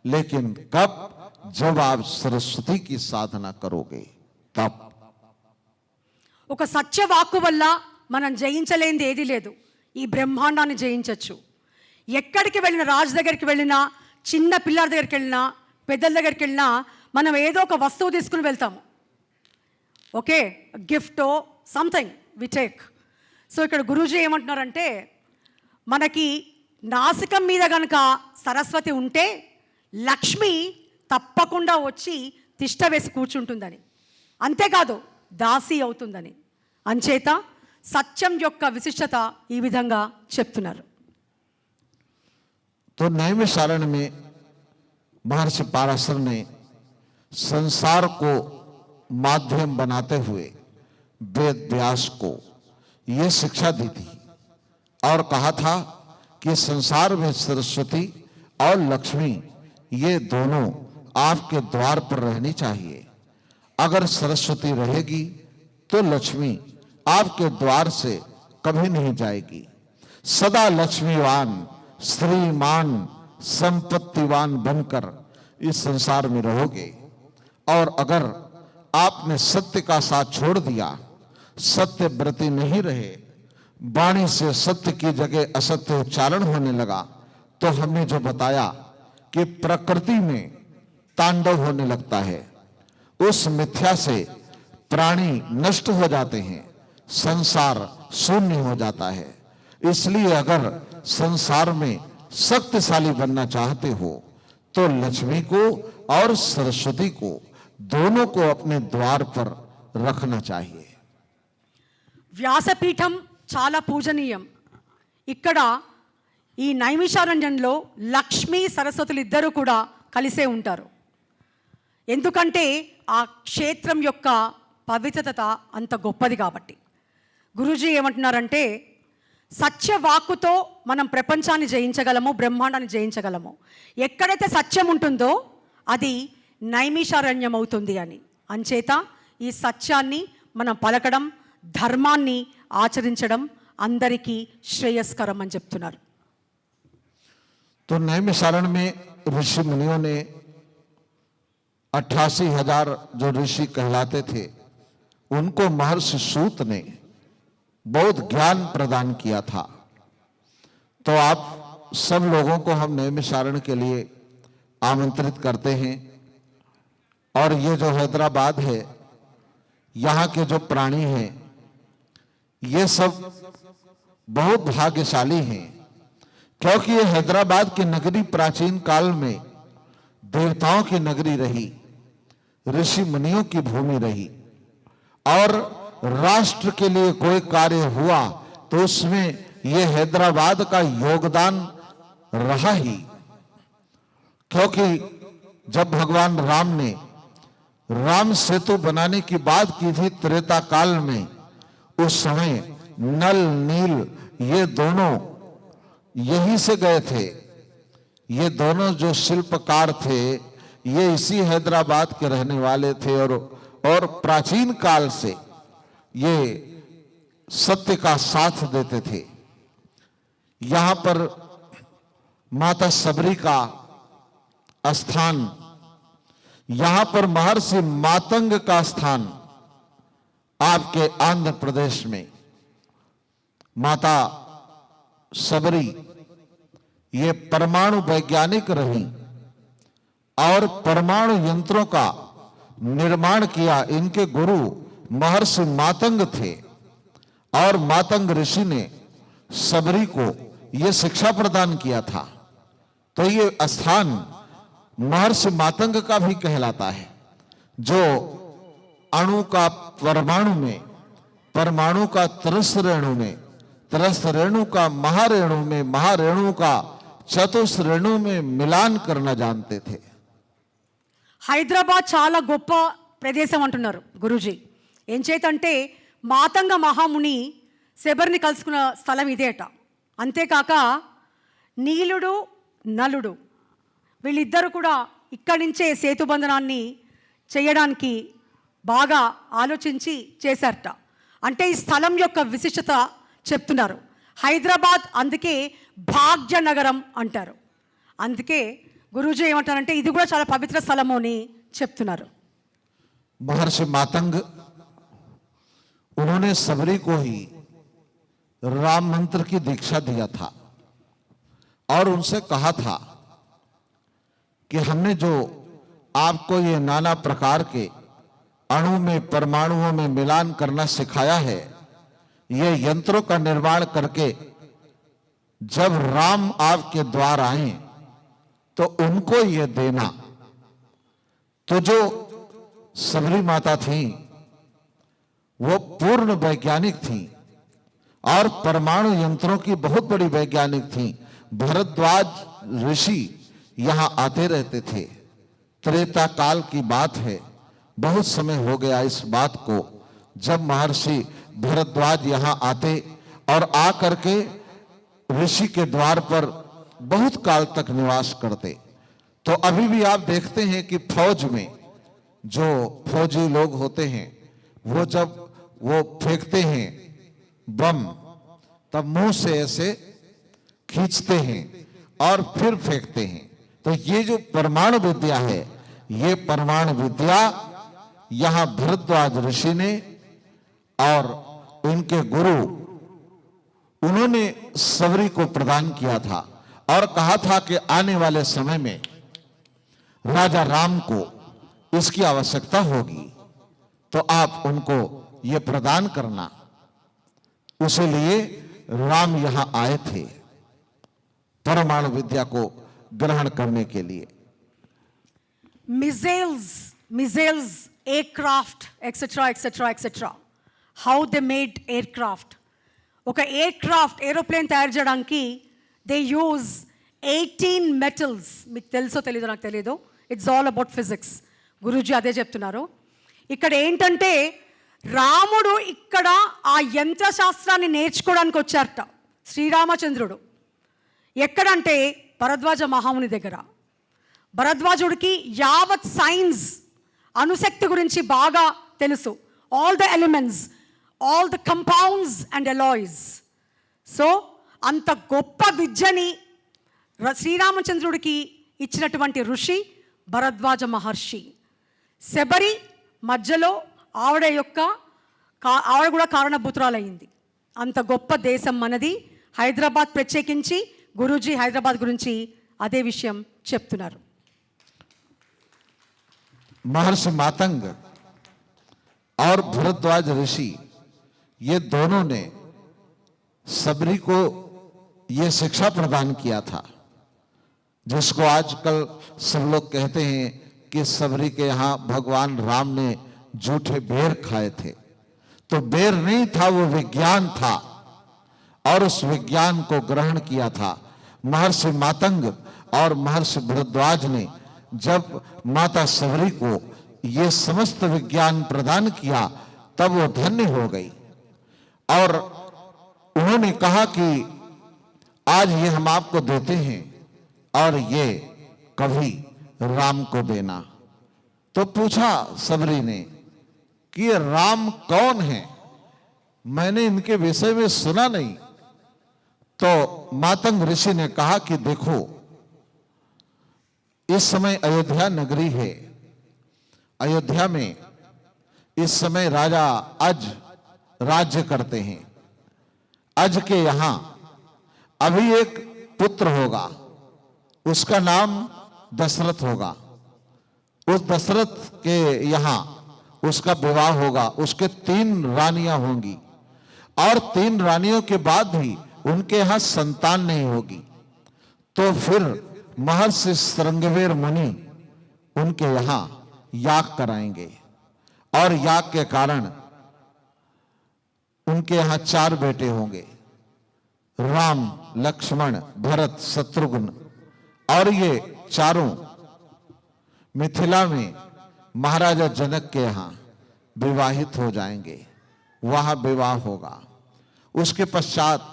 लेकिन कब? जब आप सरस्वती की साधना करोगे तब। ఒక సత్య వాక్కు వల్ల మనం జయించలేనిది ఏదీ లేదు. ఈ బ్రహ్మాండాన్ని జయించవచ్చు. ఎక్కడికి వెళ్ళినా, రాజు దగ్గరికి వెళ్ళినా, చిన్న పిల్లల దగ్గరికి వెళ్ళినా, పెద్దల దగ్గరికి వెళ్ళినా మనం ఏదో ఒక వస్తువు తీసుకుని వెళ్తాము. ఓకే, గిఫ్టో సంథింగ్ వి టేక్. సో ఇక్కడ గురూజీ ఏమంటున్నారంటే, మనకి నాసికం మీద కనుక సరస్వతి ఉంటే లక్ష్మి తప్పకుండా వచ్చి తిష్ట వేసి కూర్చుంటుందని, అంతేకాదు దాసి అవుతుందని. అంచేత సత్యం యొక్క విశిష్టత ఈ విధంగా చెప్తున్నారు. तो नैमिषारण्य में महर्षि पाराशर ने संसार को माध्यम बनाते हुए वेद व्यास को यह शिक्षा दी थी और कहा था कि संसार में सरस्वती और लक्ष्मी ये दोनों आपके द्वार पर रहनी चाहिए। अगर सरस्वती रहेगी तो लक्ष्मी आपके द्वार से कभी नहीं जाएगी। सदा लक्ष्मीवान, श्रीमान, संपत्तिवान बनकर इस संसार में रहोगे। और अगर आपने सत्य का साथ छोड़ दिया, सत्य व्रती नहीं रहे, वाणी से सत्य की जगह असत्य उच्चारण होने लगा, तो हमने जो बताया कि प्रकृति में तांडव होने लगता है, उस मिथ्या से प्राणी नष्ट हो जाते हैं, संसार शून्य हो जाता है। इसलिए अगर संसार में शक्तिशाली बनना चाहते हो तो लक्ष्मी को और सरस्वती को दोनों को अपने द्वार पर रखना चाहिए। వ్యాసపీఠం చాలా పూజనీయం. ఇక్కడ ఈ నైమిషారణ్యంలో లక్ష్మీ సరస్వతులు ఇద్దరు కూడా కలిసే ఉంటారు. ఎందుకంటే ఆ క్షేత్రం యొక్క పవిత్రత అంత గొప్పది కాబట్టి. గురూజీ ఏమంటున్నారంటే, సత్యవాక్కుతో మనం ప్రపంచాన్ని జయించగలము, బ్రహ్మాండాన్ని జయించగలము. ఎక్కడైతే సత్యం ఉంటుందో అది నైమిషారణ్యం అవుతుంది అని. అంచేత ఈ సత్యాన్ని మనం పలకడం, ధర్మాన్ని ఆచరించడం అందరికీ శ్రేయస్కరం అని చెప్తున్నారు. तो नैमिषारण्य में ऋषि मुनियों ने 88,000 जो ऋषि कहलाते थे उनको महर्षि सूत ने बहुत ज्ञान प्रदान किया था। तो आप सब लोगों को हम नैमिषारण्य के लिए आमंत्रित करते हैं। और ये जो हैदराबाद है, यहाँ के जो प्राणी हैं, ये सब बहुत भाग्यशाली हैं, क्योंकि ये हैदराबाद की नगरी प्राचीन काल में देवताओं की नगरी रही, ऋषि मुनियों की भूमि रही। और राष्ट्र के लिए कोई कार्य हुआ तो उसमें ये हैदराबाद का योगदान रहा ही। क्योंकि जब भगवान राम ने राम सेतु बनाने की बात की थी त्रेता काल में। उस समय नल नील ये दोनों यहीं से गए थे। ये दोनों जो शिल्पकार थे ये इसी हैदराबाद के रहने वाले थे और प्राचीन काल से ये सत्य का साथ देते थे। यहां पर माता सबरी का स्थान, यहां पर महर्षि मातंग का स्थान आपके आंध्र प्रदेश में। माता सबरी ये परमाणु वैज्ञानिक रही और परमाणु यंत्रों का निर्माण किया। इनके गुरु महर्षि मातंग थे और मातंग ऋषि ने सबरी को यह शिक्षा प्रदान किया था। तो ये स्थान महर्षि मातंग का भी कहलाता है, जो अणु का परमाणु में, परमाणु का त्रस्त रेणु में, त्रस्त रेणु का महारेणु में, महारेणु का चतुश्रेणु में मिलान करना जानते थे। హైదరాబాద్ చాలా గొప్ప ప్రదేశం అంటున్నారు గురూజీ. ఏం చేతంటే మాతంగ మహాముని శబరిని కలుసుకున్న స్థలం ఇదేట. అంతేకాక నీలుడు నలుడు వీళ్ళిద్దరూ కూడా ఇక్కడి నుంచే సేతుబంధనాన్ని చేయడానికి బాగా ఆలోచించి చేశారట. అంటే ఈ స్థలం యొక్క విశిష్టత చెప్తున్నారు. హైదరాబాద్ అందుకే భాగ్యనగరం అంటారు. అందుకే గురూజీ ఏమంటారంటే ఇది కూడా చాలా పవిత్ర స్థలము అని చెప్తున్నారు. महर्षि मातंग उन्होंने सबरी को ही राम मंत्र की दीक्षा दिया था और उनसे कहा था कि हमने जो आपको ये नाना प्रकार के अणु में, परमाणुओं में मिलान करना सिखाया है, ये यंत्रों का निर्माण करके जब राम आपके द्वार आए तो उनको ये देना। तो जो सबरी माता थी वो पूर्ण वैज्ञानिक थी और परमाणु यंत्रों की बहुत बड़ी वैज्ञानिक थी। भरद्वाज ऋषि यहां आते रहते थे। त्रेता काल की बात है, बहुत समय हो गया इस बात को, जब महर्षि भरद्वाज यहां आते और आकर के ऋषि के द्वार पर बहुत काल तक निवास करते। तो अभी भी आप देखते हैं कि फौज में जो फौजी लोग होते हैं वो जब वो फेंकते हैं बम, तब मुंह से ऐसे खींचते हैं और फिर फेंकते हैं। तो ये जो परमाणु विद्या है, ये परमाणु विद्या यहां भरद्वाज ऋषि ने और उनके गुरु उन्होंने सबरी को प्रदान किया था और कहा था कि आने वाले समय में राजा राम को इसकी आवश्यकता होगी तो आप उनको ये प्रदान करना। उसे लिए राम यहां आए थे परमाणु विद्या को ग्रहण करने के लिए। missiles, aircraft, etc., etc., etc. How they made aircraft. ఒక ఎయిర్క్రాఫ్ట్ ఏరోప్లేన్ తయారు చేయడానికి దే యూజ్ 18 మెటల్స్. మీకు తెలుసో తెలీదో నాకు తెలియదు. It's all about physics. Guruji అదే చెప్తున్నారు. ఇక్కడ ఏంటంటే రాముడు ఇక్కడ ఆ యంత్రశాస్త్రాన్ని నేర్చుకోవడానికి వచ్చారట. శ్రీరామచంద్రుడు ఎక్కడంటే భరద్వాజ మహాముని దగ్గర. భరద్వాజుడికి యావత్ సైన్స్, అణుశక్తి గురించి బాగా తెలుసు. All the elements, all the compounds and alloys. So అంత గొప్ప విద్యని శ్రీరామచంద్రుడికి ఇచ్చినటువంటి ఋషి భరద్వాజ మహర్షి. శబరి మధ్యలో ఆవిడ కూడా కారణభూతురాలయ్యింది. అంత గొప్ప దేశం మనది. హైదరాబాద్ ప్రత్యేకించి గురూజీ హైదరాబాద్ గురించి అదే విషయం చెప్తున్నారు. महर्षि मातंग और भरद्वाज ऋषि ये दोनों ने सबरी को ये शिक्षा प्रदान किया था, जिसको आजकल सब लोग कहते हैं कि सबरी के यहाँ भगवान राम ने झूठे बेर खाए थे। तो बेर नहीं था, वो विज्ञान था और उस विज्ञान को ग्रहण किया था महर्षि मातंग और महर्षि भरद्वाज ने। जब माता सबरी को ये समस्त विज्ञान प्रदान किया, तब वो धन्य हो गई। और उन्होंने कहा कि आज ये हम आपको देते हैं और ये कभी राम को देना। तो पूछा सबरी ने कि ये राम कौन है, मैंने इनके विषय में सुना नहीं। तो मातंग ऋषि ने कहा कि देखो, इस समय अयोध्या नगरी है, अयोध्या में इस समय राजा अज राज्य करते हैं। अज के यहां अभी एक पुत्र होगा, उसका नाम दशरथ होगा। उस दशरथ के यहां उसका विवाह होगा, उसके 3 रानियां होंगी और 3 रानियों के बाद भी उनके यहां संतान नहीं होगी। तो फिर महर्षि श्रृंगवेर मुनि उनके यहां याग कराएंगे और याग के कारण उनके यहां 4 बेटे होंगे, राम, लक्ष्मण, भरत, शत्रुघ्न। और ये चारों मिथिला में महाराजा जनक के यहां विवाहित हो जाएंगे, वहां विवाह होगा। उसके पश्चात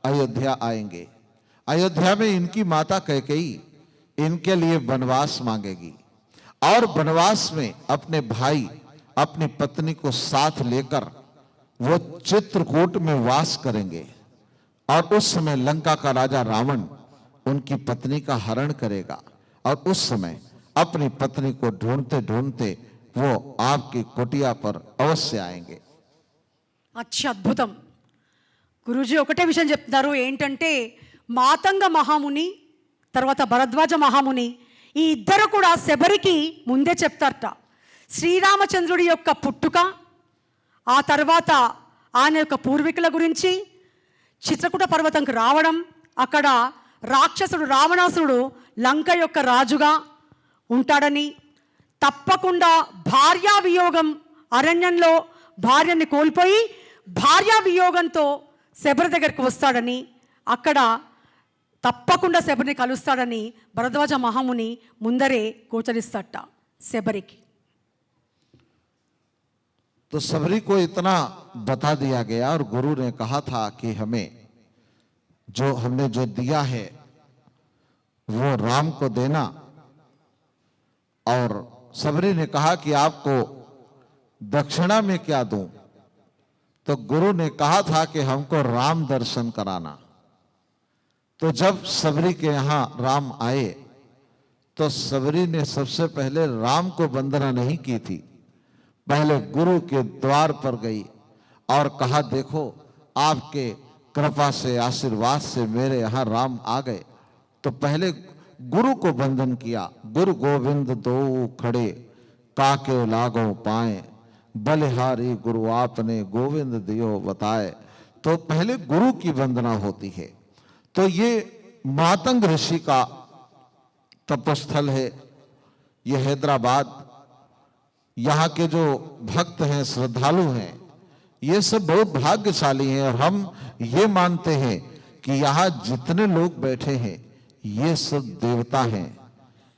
अयोध्या आएंगे। अयोध्या में इनकी माता कैकेयी इनके लिए वनवास मांगेगी और वनवास में अपने भाई, अपनी पत्नी को साथ लेकर वो चित्रकूट में वास करेंगे। और उस समय लंका का राजा रावण उनकी पत्नी का हरण करेगा और उस समय अपनी पत्नी को ढूंढते ढूंढते वो आपकी कुटिया पर अवश्य आएंगे। అచ్చ అద్భుతం. గురూజీ ఒకటే విషయం చెప్తున్నారు, ఏంటంటే మాతంగ మహాముని తర్వాత భరద్వాజ మహాముని ఈ ఇద్దరు కూడా శబరికి ముందే చెప్తారట శ్రీరామచంద్రుడి యొక్క పుట్టుక, ఆ తర్వాత ఆయన యొక్క పూర్వీకుల గురించి, చిత్రకూట పర్వతంకి రావడం, అక్కడ రాక్షసుడు రావణాసురుడు లంక యొక్క రాజుగా ఉంటాడని, తప్పకుండా భార్యా వియోగం, అరణ్యంలో భార్యని కోల్పోయి భార్యా వియోగంతో శబరి దగ్గరికి వస్తాడని, అక్కడ తప్పకుండా శబరిని కలుస్తాడని భరద్వాజ మహాముని ముందరే గోచరిస్తాడట శబరికి. तो सबरी को इतना बता दिया गया और गुरु ने कहा था कि हमें हमने जो दिया है वो राम को देना। और सबरी ने कहा कि आपको दक्षिणा में क्या दूं? तो गुरु ने कहा था कि हमको राम दर्शन कराना। तो जब सबरी के यहां राम आए तो सबरी ने सबसे पहले राम को वंदना नहीं की थी, पहले गुरु के द्वार पर गई और कहा, देखो आपके कृपा से, आशीर्वाद से मेरे यहां राम आ गए। तो पहले गुरु को वंदन किया। गुरु गोविंद दो खड़े, काके लागो पाए, बलिहारी गुरु आपने गोविंद दियो बताए। तो पहले गुरु की वंदना होती है। तो ये मातंग ऋषि का तपस्थल है, ये हैदराबाद। यहाँ के जो भक्त हैं, श्रद्धालु हैं, ये सब बहुत भाग्यशाली हैं। और हम ये मानते हैं कि यहाँ जितने लोग बैठे हैं ये सब देवता हैं,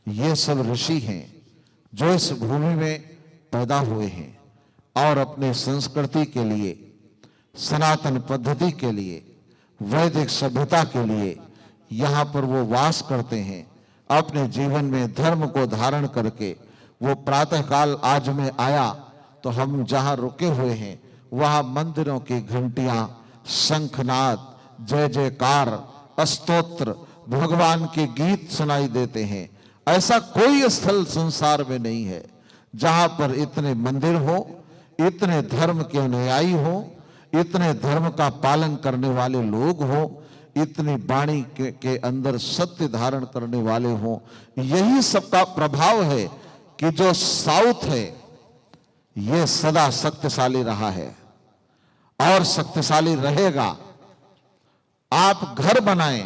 ये सब ऋषि हैं जो इस भूमि में पैदा हुए हैं और अपने संस्कृति के लिए, सनातन पद्धति के लिए, वैदिक सभ्यता के लिए यहाँ पर वो वास करते हैं। अपने जीवन में धर्म को धारण करके वो प्रातःकाल आज में आया तो हम जहाँ रुके हुए हैं वहाँ मंदिरों की घंटियां, शंखनाद, जय जयकार, स्तोत्र, भगवान के गीत सुनाई देते हैं। ऐसा कोई स्थल संसार में नहीं है जहां पर इतने मंदिर हो, इतने धर्म के अनुयायी हो, इतने धर्म का पालन करने वाले लोग हो, इतनी वाणी के अंदर सत्य धारण करने वाले हो। यही सबका प्रभाव है कि जो साउथ है ये सदा शक्तिशाली रहा है और शक्तिशाली रहेगा। आप घर बनाएं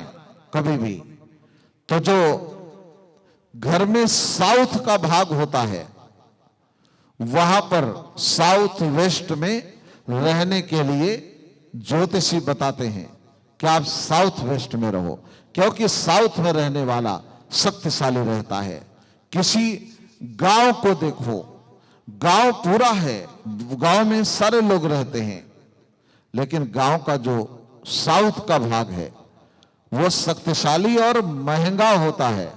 कभी भी तो जो घर में साउथ का भाग होता है वहां पर साउथ वेस्ट में रहने के लिए ज्योतिषी बताते हैं कि आप साउथ वेस्ट में रहो, क्योंकि साउथ में रहने वाला शक्तिशाली रहता है। किसी गांव को देखो, गांव पूरा है, गांव में सारे लोग रहते हैं, लेकिन गांव का जो साउथ का भाग है वो शक्तिशाली और महंगा होता है।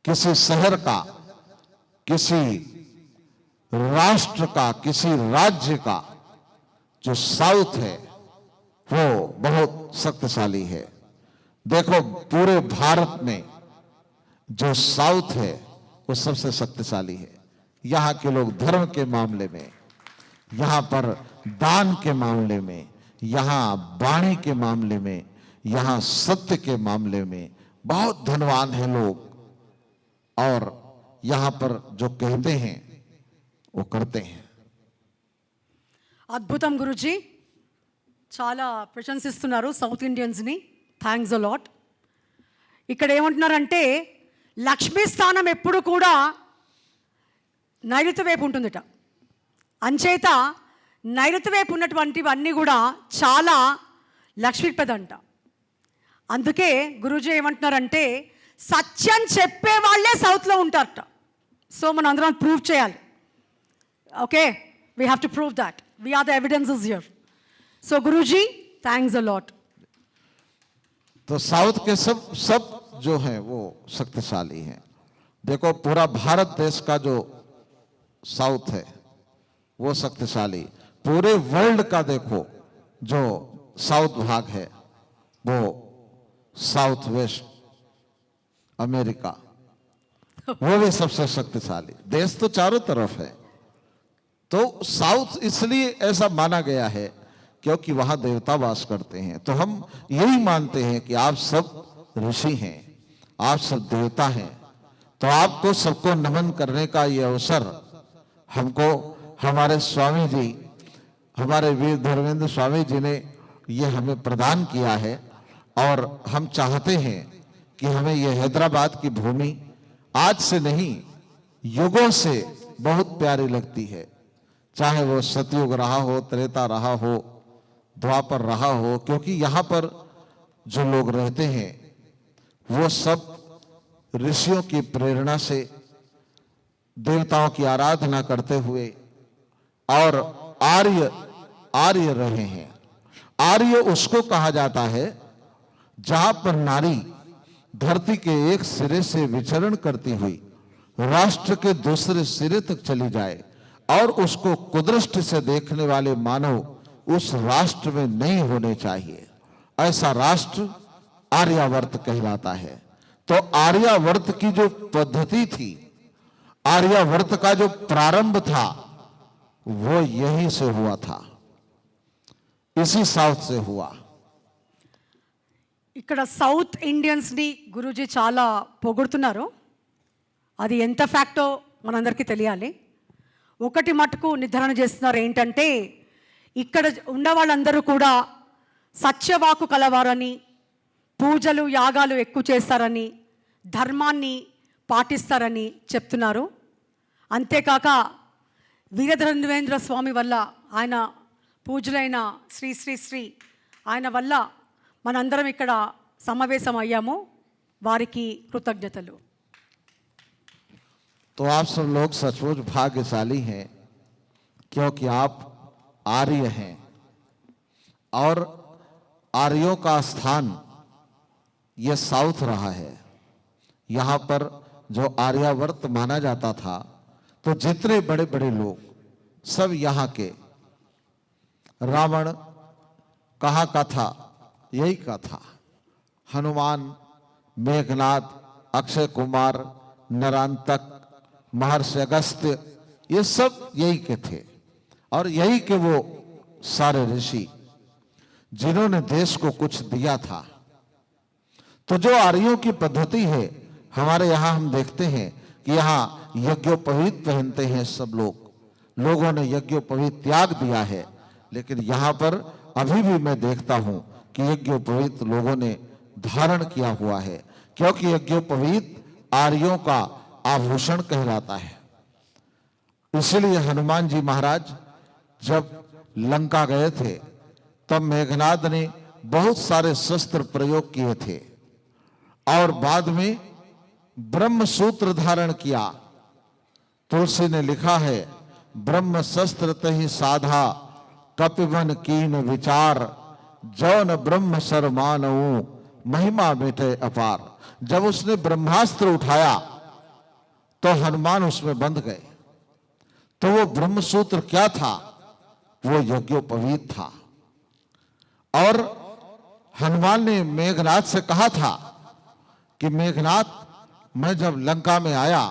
किसी शहर का, किसी राष्ट्र का, किसी राज्य का जो साउथ है वो बहुत शक्तिशाली है। देखो पूरे भारत में जो साउथ है वो सबसे शक्तिशाली है। यहां के लोग धर्म के मामले में, यहां पर दान के मामले में, यहां वाणी के मामले में, यहां सत्य के मामले में बहुत धनवान हैं लोग, और यहां पर जो कहते हैं वो करते हैं। అద్భుతం గురుజీ, చాలా ప్రశంసిస్తున్నారు సౌత్ ఇండియన్స్ని. Thanks a lot. ఇక్కడ ఏమంటున్నారంటే లక్ష్మీ స్థానం ఎప్పుడు కూడా నైరుతి వైపు ఉంటుందట. అంచేత నైరుతి వైపు ఉన్నటువంటివన్నీ కూడా చాలా లక్ష్మీపదంట. అందుకే గురూజీ ఏమంటున్నారంటే సత్యం చెప్పే వాళ్ళే సౌత్లో ఉంటారట. సో మనం అందరం ప్రూవ్ చేయాలి. Okay, we have to prove that. We are the evidences here. So Guruji, thanks a lot. तो साउथ के सब जो हैं वो शक्तिशाली हैं। देखो पूरा भारत देश का जो साउथ है वो शक्तिशाली, पूरे वर्ल्ड का देखो जो साउथ भाग है वो साउथ वेस्ट अमेरिका, वो भी सबसे शक्तिशाली देश तो चारों तरफ है। तो साउथ इसलिए ऐसा माना गया है क्योंकि वहां देवता वास करते हैं। तो हम यही मानते हैं कि आप सब ऋषि हैं, आप सब देवता हैं, तो आपको सबको नमन करने का ये अवसर हमको हमारे स्वामी जी, हमारे वीर धर्मेंद्र स्वामी जी ने ये हमें प्रदान किया है। और हम चाहते हैं कि हमें ये हैदराबाद की भूमि आज से नहीं युगों से बहुत प्यारी लगती है। चाहे वो सतयुग रहा हो, त्रेता रहा हो, द्वापर रहा हो, क्योंकि यहां पर जो लोग रहते हैं वो सब ऋषियों की प्रेरणा से देवताओं की आराधना करते हुए और आर्य रहे हैं। आर्य उसको कहा जाता है जहां पर नारी धरती के एक सिरे से विचरण करती हुई राष्ट्र के दूसरे सिरे तक चली जाए और उसको कुदृष्टि से देखने वाले मानव उस राष्ट्र में नहीं होने चाहिए। ऐसा राष्ट्र आर्यावर्त कहलाता है। तो आर्यावर्त की जो पद्धति थी, आर्यावर्त का जो प्रारंभ था वो यहीं से हुआ था, इसी साउथ से हुआ। ఇక్కడ సౌత్ ఇండియన్స్ని గురూజీ చాలా పొగుడుతున్నారు. అది ఎంత ఫ్యాక్టో మనందరికీ తెలియాలి. ఒకటి మటుకు నిర్ధారణ చేస్తున్నారు ఏంటంటే ఇక్కడ ఉన్న వాళ్ళందరూ కూడా సత్యవాకు కలవారని, పూజలు యాగాలు ఎక్కువ చేస్తారని, ధర్మాన్ని పాటిస్తారని చెప్తున్నారు. అంతేకాక వీరధర్మేంద్ర స్వామి వల్ల, ఆయన పూజలైన శ్రీ శ్రీ శ్రీ ఆయన వల్ల మనందరం ఇక్కడ సమావేశం అయ్యాము. వారికి కృతజ్ఞతలు. तो आप सब लोग सचमुच भाग्यशाली हैं क्योंकि आप आर्य हैं और आर्यों का स्थान ये साउथ रहा है। यहाँ पर जो आर्यावर्त माना जाता था, तो जितने बड़े बड़े लोग सब यहाँ के, रावण कहाँ का था? यही का था। हनुमान, मेघनाद, अक्षय कुमार, नरांतक, महर्षि अगस्त्य, ये सब यही के थे और यही के वो सारे ऋषि जिन्होंने देश को कुछ दिया था। तो जो आर्यों की पद्धति है, हमारे यहाँ हम देखते हैं कि यहाँ यज्ञोपवीत पहनते हैं सब लोग, लोगों ने यज्ञोपवीत त्याग दिया है, लेकिन यहाँ पर अभी भी मैं देखता हूं कि यज्ञोपवीत लोगों ने धारण किया हुआ है, क्योंकि यज्ञोपवीत आर्यों का आभूषण कहलाता है। इसलिए हनुमान जी महाराज जब लंका गए थे तब मेघनाद ने बहुत सारे शस्त्र प्रयोग किए थे और बाद में ब्रह्म सूत्र धारण किया तुलसी ने लिखा है, ब्रह्म शस्त्र तहि साधा कपिवन कीन विचार, जौन ब्रह्म सर मानऊ महिमा बेटे अपार। जब उसने ब्रह्मास्त्र उठाया तो हनुमान उसमें बंध गए। तो वो ब्रह्म सूत्र क्या था? वो यज्ञोपवीत था। और हनुमान ने मेघनाथ से कहा था कि मेघनाथ, मैं जब लंका में आया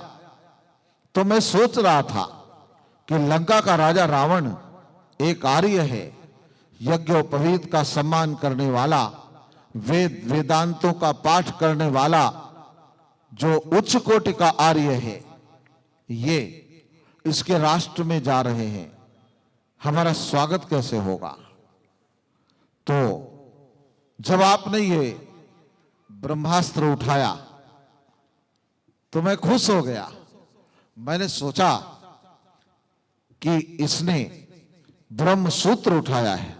तो मैं सोच रहा था कि लंका का राजा रावण एक आर्य है, यज्ञोपवीत का सम्मान करने वाला, वेद वेदांतों का पाठ करने वाला, जो उच्च कोटि का आर्य है, ये इसके राष्ट्र में जा रहे हैं, हमारा स्वागत कैसे होगा? तो जब आपने ये ब्रह्मास्त्र उठाया तो मैं खुश हो गया। मैंने सोचा कि इसने ब्रह्म सूत्र उठाया है,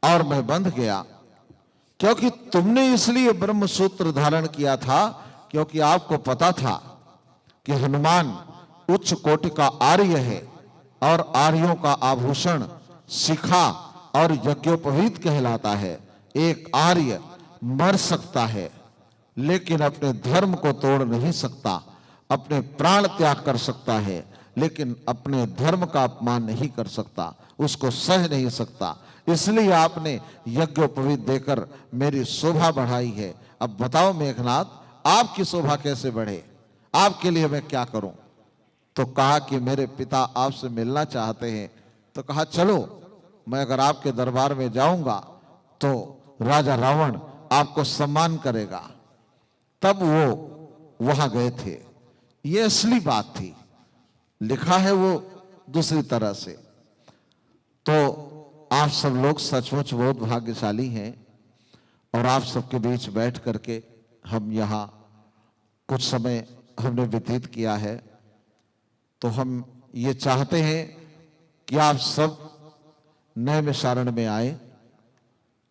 और मैं बंध गया। क्योंकि तुमने इसलिए ब्रह्म सूत्र धारण किया था क्योंकि आपको पता था कि हनुमान उच्च कोटि का आर्य है, और आर्यों का आभूषण शिखा और यज्ञोपवीत कहलाता है। एक आर्य मर सकता है लेकिन अपने धर्म को तोड़ नहीं सकता, अपने प्राण त्याग कर सकता है लेकिन अपने धर्म का अपमान नहीं कर सकता, उसको सह नहीं सकता। इसलिए आपने यज्ञोपवीत देकर मेरी शोभा बढ़ाई है। अब बताओ मेघनाथ, आपकी शोभा कैसे बढ़े? आपके लिए मैं क्या करूं? तो कहा कि मेरे पिता आपसे मिलना चाहते हैं। तो कहा चलो, मैं अगर आपके दरबार में जाऊंगा तो राजा रावण आपको सम्मान करेगा। तब वो वहां गए थे। ये असली बात थी, लिखा है वो दूसरी तरह से। तो आप सब लोग सचमुच बहुत भाग्यशाली हैं, और आप सबके बीच बैठ करके हम यहाँ कुछ समय हमने व्यतीत किया है। तो हम ये चाहते हैं कि आप सब नैमिषारण्य में आए,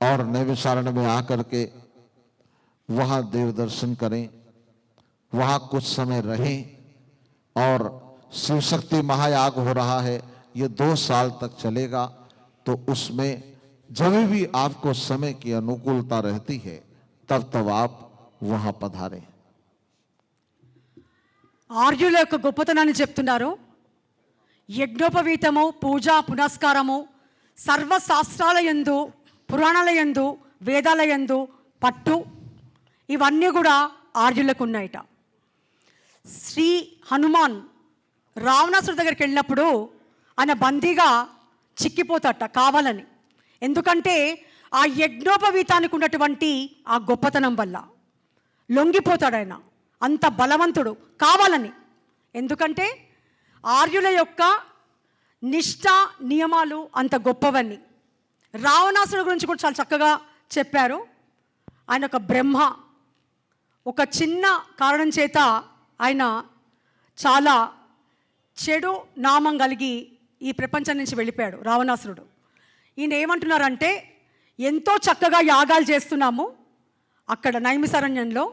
और नैमिषारण्य में आकर के वहां देव दर्शन करें, वहां कुछ समय रहें। और शिव शक्ति महायाग हो रहा है, ये 2 साल तक चलेगा। तो उसमें जब भी आपको समय की अनुकूलता रहती है तब तब आप वहां पधारें। ఆర్యుల యొక్క గొప్పతనాన్ని చెప్తున్నారు. యజ్ఞోపవీతము, పూజ పునస్కారము, సర్వశాస్త్రాల యందు, పురాణాల యందు, వేదాల యందు పట్టు, ఇవన్నీ కూడా ఆర్యులకు ఉన్నాయట. శ్రీ హనుమాన్ రావణాసుడి దగ్గరికి వెళ్ళినప్పుడు ఆయన బందీగా చిక్కిపోతాట కావాలని. ఎందుకంటే ఆ యజ్ఞోపవీతానికి ఉన్నటువంటి ఆ గొప్పతనం వల్ల లొంగిపోతాడు ఆయన. అంత బలవంతుడు కావాలని. ఎందుకంటే ఆర్యుల యొక్క నిష్ఠ నియమాలు అంత గొప్పవన్నీ. రావణాసుడి గురించి కూడా చాలా చక్కగా చెప్పారు. ఆయన ఒక బ్రహ్మ. ఒక చిన్న కారణం చేత ఆయన చాలా చెడు నామం కలిగి ఈ ప్రపంచం నుంచి వెళ్ళిపోయాడు రావణాసురుడు. ఈయన ఏమంటున్నారంటే, ఎంతో చక్కగా యాగాలు చేస్తున్నాము అక్కడ నైమిసారణ్యంలో,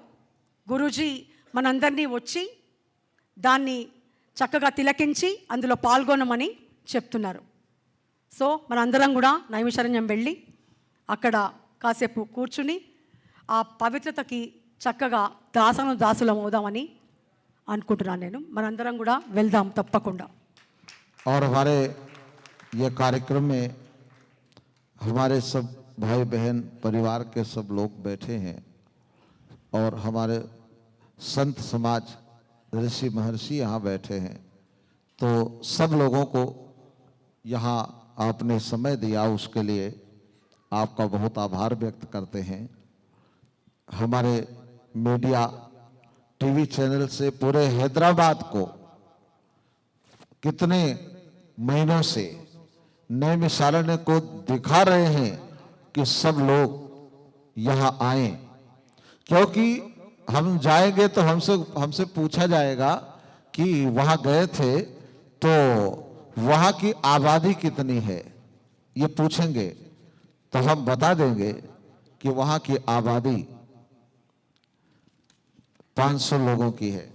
గురూజీ మనందరినీ వచ్చి దాన్ని చక్కగా తిలకించి అందులో పాల్గొనమని చెప్తున్నారు. సో మనందరం కూడా నైమిషారణ్యం వెళ్ళి అక్కడ కాసేపు కూర్చుని ఆ పవిత్రతకి చక్కగా దాసులం అవుదామని అనుకుంటున్నాను నేను. మనందరం కూడా వెళ్దాం తప్పకుండా. और हमारे ये कार्यक्रम में हमारे सब भाई बहन परिवार के सब लोग बैठे हैं, और हमारे संत समाज ऋषि महर्षि यहाँ बैठे हैं। तो सब लोगों को यहाँ आपने समय दिया, उसके लिए आपका बहुत आभार व्यक्त करते हैं। हमारे मीडिया टीवी चैनल से पूरे हैदराबाद को कितने महीनों से नैमिषारण्य को दिखा रहे हैं कि सब लोग यहाँ आए, क्योंकि हम जाएंगे तो हमसे पूछा जाएगा कि वहाँ गए थे तो वहाँ की आबादी कितनी है, ये पूछेंगे। तो हम बता देंगे कि वहाँ की आबादी 500 लोगों की है।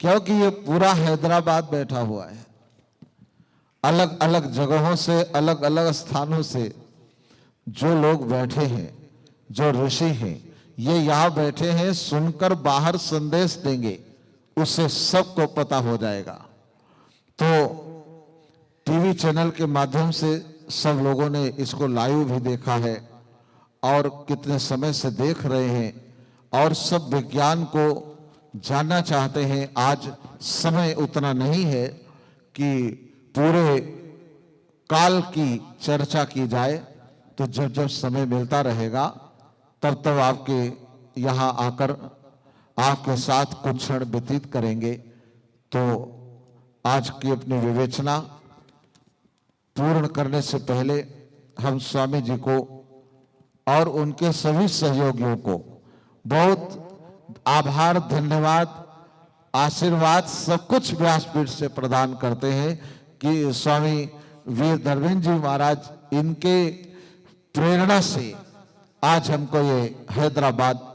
क्योंकि ये पूरा हैदराबाद बैठा हुआ है। अलग अलग जगहों से, अलग अलग स्थानों से जो लोग बैठे हैं, जो ऋषि हैं, ये यहाँ बैठे हैं, सुनकर बाहर संदेश देंगे, उससे सबको पता हो जाएगा। तो टीवी चैनल के माध्यम से सब लोगों ने इसको लाइव भी देखा है और कितने समय से देख रहे हैं और सब विज्ञान को जानना चाहते हैं। आज समय उतना नहीं है कि पूरे काल की चर्चा की जाए, तो जब जब समय मिलता रहेगा तब तब आपके यहाँ आकर आपके साथ कुछ क्षण व्यतीत करेंगे। तो आज की अपनी विवेचना पूर्ण करने से पहले हम स्वामी जी को और उनके सभी सहयोगियों को बहुत आभार, धन्यवाद, आशीर्वाद सब कुछ व्यासपीठ से प्रदान करते हैं कि स्वामी वीर धर्मेंद्र जी महाराज, इनके प्रेरणा से आज हमको ये हैदराबाद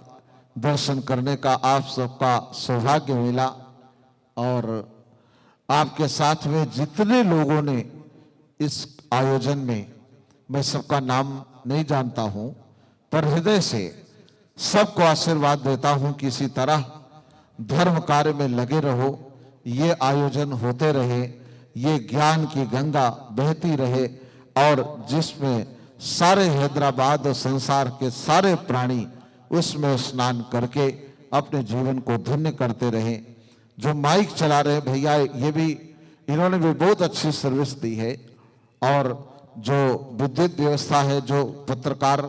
दर्शन करने का आप सबका सौभाग्य मिला। और आपके साथ में जितने लोगों ने इस आयोजन में, मैं सबका नाम नहीं जानता हूं, पर हृदय से सबको आशीर्वाद देता हूं कि इसी तरह धर्म कार्य में लगे रहो, ये आयोजन होते रहे, ये ज्ञान की गंगा बहती रहे और जिसमें सारे हैदराबाद और संसार के सारे प्राणी उसमें स्नान करके अपने जीवन को धन्य करते रहें। जो माइक चला रहे भैया, ये भी, इन्होंने भी बहुत अच्छी सर्विस दी है। और जो विद्युत व्यवस्था है, जो पत्रकार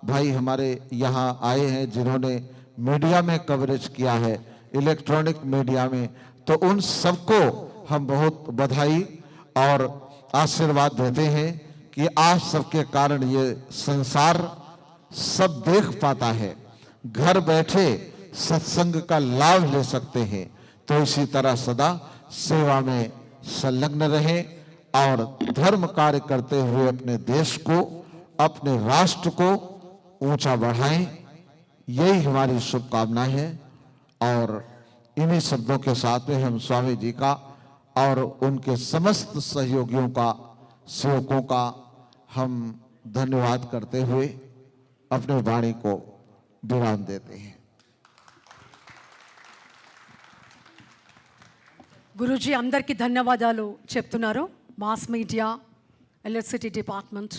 भाई हमारे यहाँ आए हैं जिन्होंने मीडिया में कवरेज किया है, इलेक्ट्रॉनिक मीडिया में, तो उन सबको हम बहुत बधाई और आशीर्वाद देते हैं कि आप सबके कारण ये संसार सब देख पाता है, घर बैठे सत्संग का लाभ ले सकते हैं। तो इसी तरह सदा सेवा में संलग्न रहें और धर्म कार्य करते हुए अपने देश को, अपने राष्ट्र को ऊंचा बढ़ाएं, यही हमारी शुभकामना है। और इन्हीं शब्दों के साथ में हम स्वामी जी का और उनके समस्त सहयोगियों का, सेवकों का हम धन्यवाद करते हुए अपने वाणी को विराम देते हैं। గురూజీ అందరికీ ధన్యవాదాలు చెప్తున్నారు. Mass media, electricity department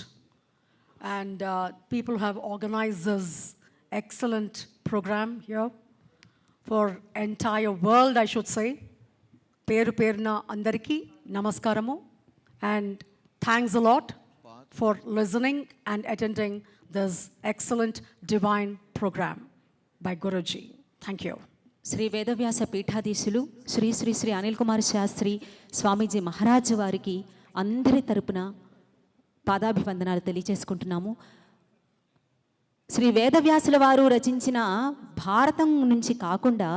and people have organised this excellent programme here for entire world, I should say. పేరు పేరున అందరికీ నమస్కారము and thanks a lot for listening and attending this excellent divine program by Guruji. Thank you. Shri Vedavyasa పీఠాధీశులు శ్రీ శ్రీ శ్రీ అనిల్ కుమార్ శాస్త్రి స్వామీజీ మహారాజ్ వారికి అందరి తరపున పాదాభివందనాలు తెలియజేసుకుంటున్నాము. శ్రీ వేదవ్యాసుల వారు రచించిన భారతం నుంచి కాకుండా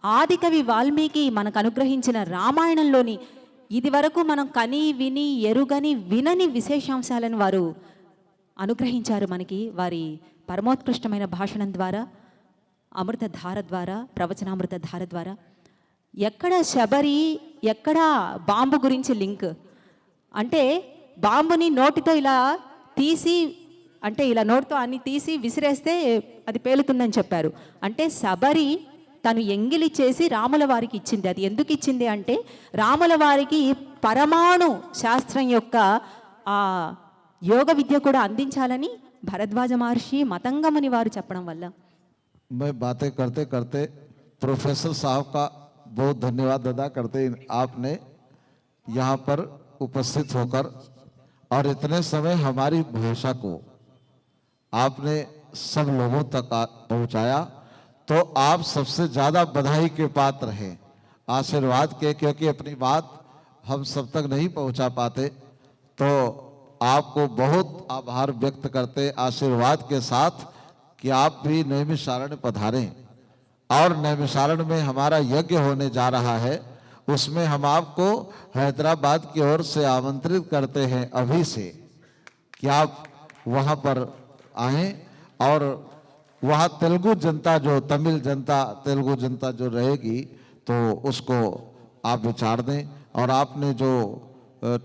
ఆదికవి వాల్మీకి మనకు అనుగ్రహించిన రామాయణంలోని ఇది వరకు మనం కని విని ఎరుగని వినని విశేషాంశాలను వారు అనుగ్రహించారు మనకి. వారి పరమోత్కృష్టమైన భాషణం ద్వారా, అమృతధార ద్వారా, ప్రవచనామృత ధార ద్వారా. ఎక్కడ శబరి, ఎక్కడ బాంబు గురించి లింక్ అంటే, బాంబుని నోటితో ఇలా తీసి, అంటే ఇలా నోటితో అన్ని తీసి విసిరేస్తే అది పేలుతుందని చెప్పారు. అంటే శబరి తను ఎంగిలి చేసి రాముల వారికి ఇచ్చింది. అది ఎందుకు ఇచ్చింది అంటే, రాముల వారికి పరమాణు శాస్త్రం యొక్క ఆ యోగ విద్య కూడా అందించాలని భరద్వాజ మహర్షి మతంగముని వారు చెప్పడం వల్ల. मैं बातें करते करते प्रोफेसर साहब का बहुत धन्यवाद अदा करते, आपने यहाँ पर उपस्थित होकर और इतने समय हमारी भाषा को आपने सब लोगों तक पहुँचाया। तो आप सबसे ज़्यादा बधाई के पात्र हैं, आशीर्वाद के, क्योंकि अपनी बात हम सब तक नहीं पहुँचा पाते। तो आपको बहुत आभार व्यक्त करते आशीर्वाद के साथ कि आप भी नैमिषारण्य पधारें। और नैमिषारण्य में हमारा यज्ञ होने जा रहा है, उसमें हम आपको हैदराबाद की ओर से आमंत्रित करते हैं अभी से कि आप वहाँ पर आएं। और वहाँ तेलुगु जनता जो, तमिल जनता, तेलुगु जनता जो रहेगी, तो उसको आप विचार दें। और आपने जो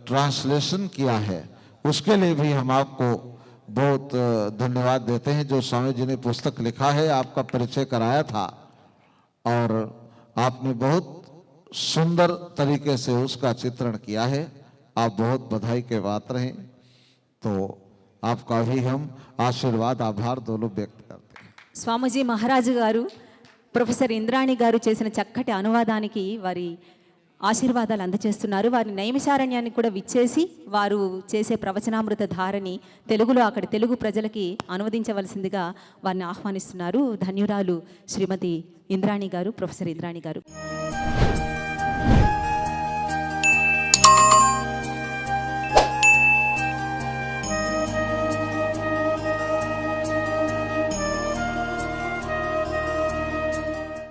ट्रांसलेशन किया है उसके लिए भी हम आपको बहुत धन्यवाद देते हैं। जो स्वामी जी ने पुस्तक लिखा है, आपका परिचय कराया था और आपने बहुत सुंदर तरीके से उसका चित्रण किया है। आप बहुत बधाई के पात्र हैं। तो आपका भी हम आशीर्वाद आभार दोनों व्यक्त करते हैं। స్వామీజీ మహారాజు గారు ప్రొఫెసర్ ఇంద్రాణి గారు చేసిన చక్కటి అనువాదానికి వారి ఆశీర్వాదాలు అందజేస్తున్నారు. వారి నైమిషారణ్యాన్ని కూడా విచ్చేసి వారు చేసే ప్రవచనామృత ధారని తెలుగులో అక్కడి తెలుగు ప్రజలకి అనువదించవలసిందిగా వారిని ఆహ్వానిస్తున్నారు. ధన్యురాలు శ్రీమతి ఇంద్రాణి గారు, ప్రొఫెసర్ ఇంద్రాణి గారు.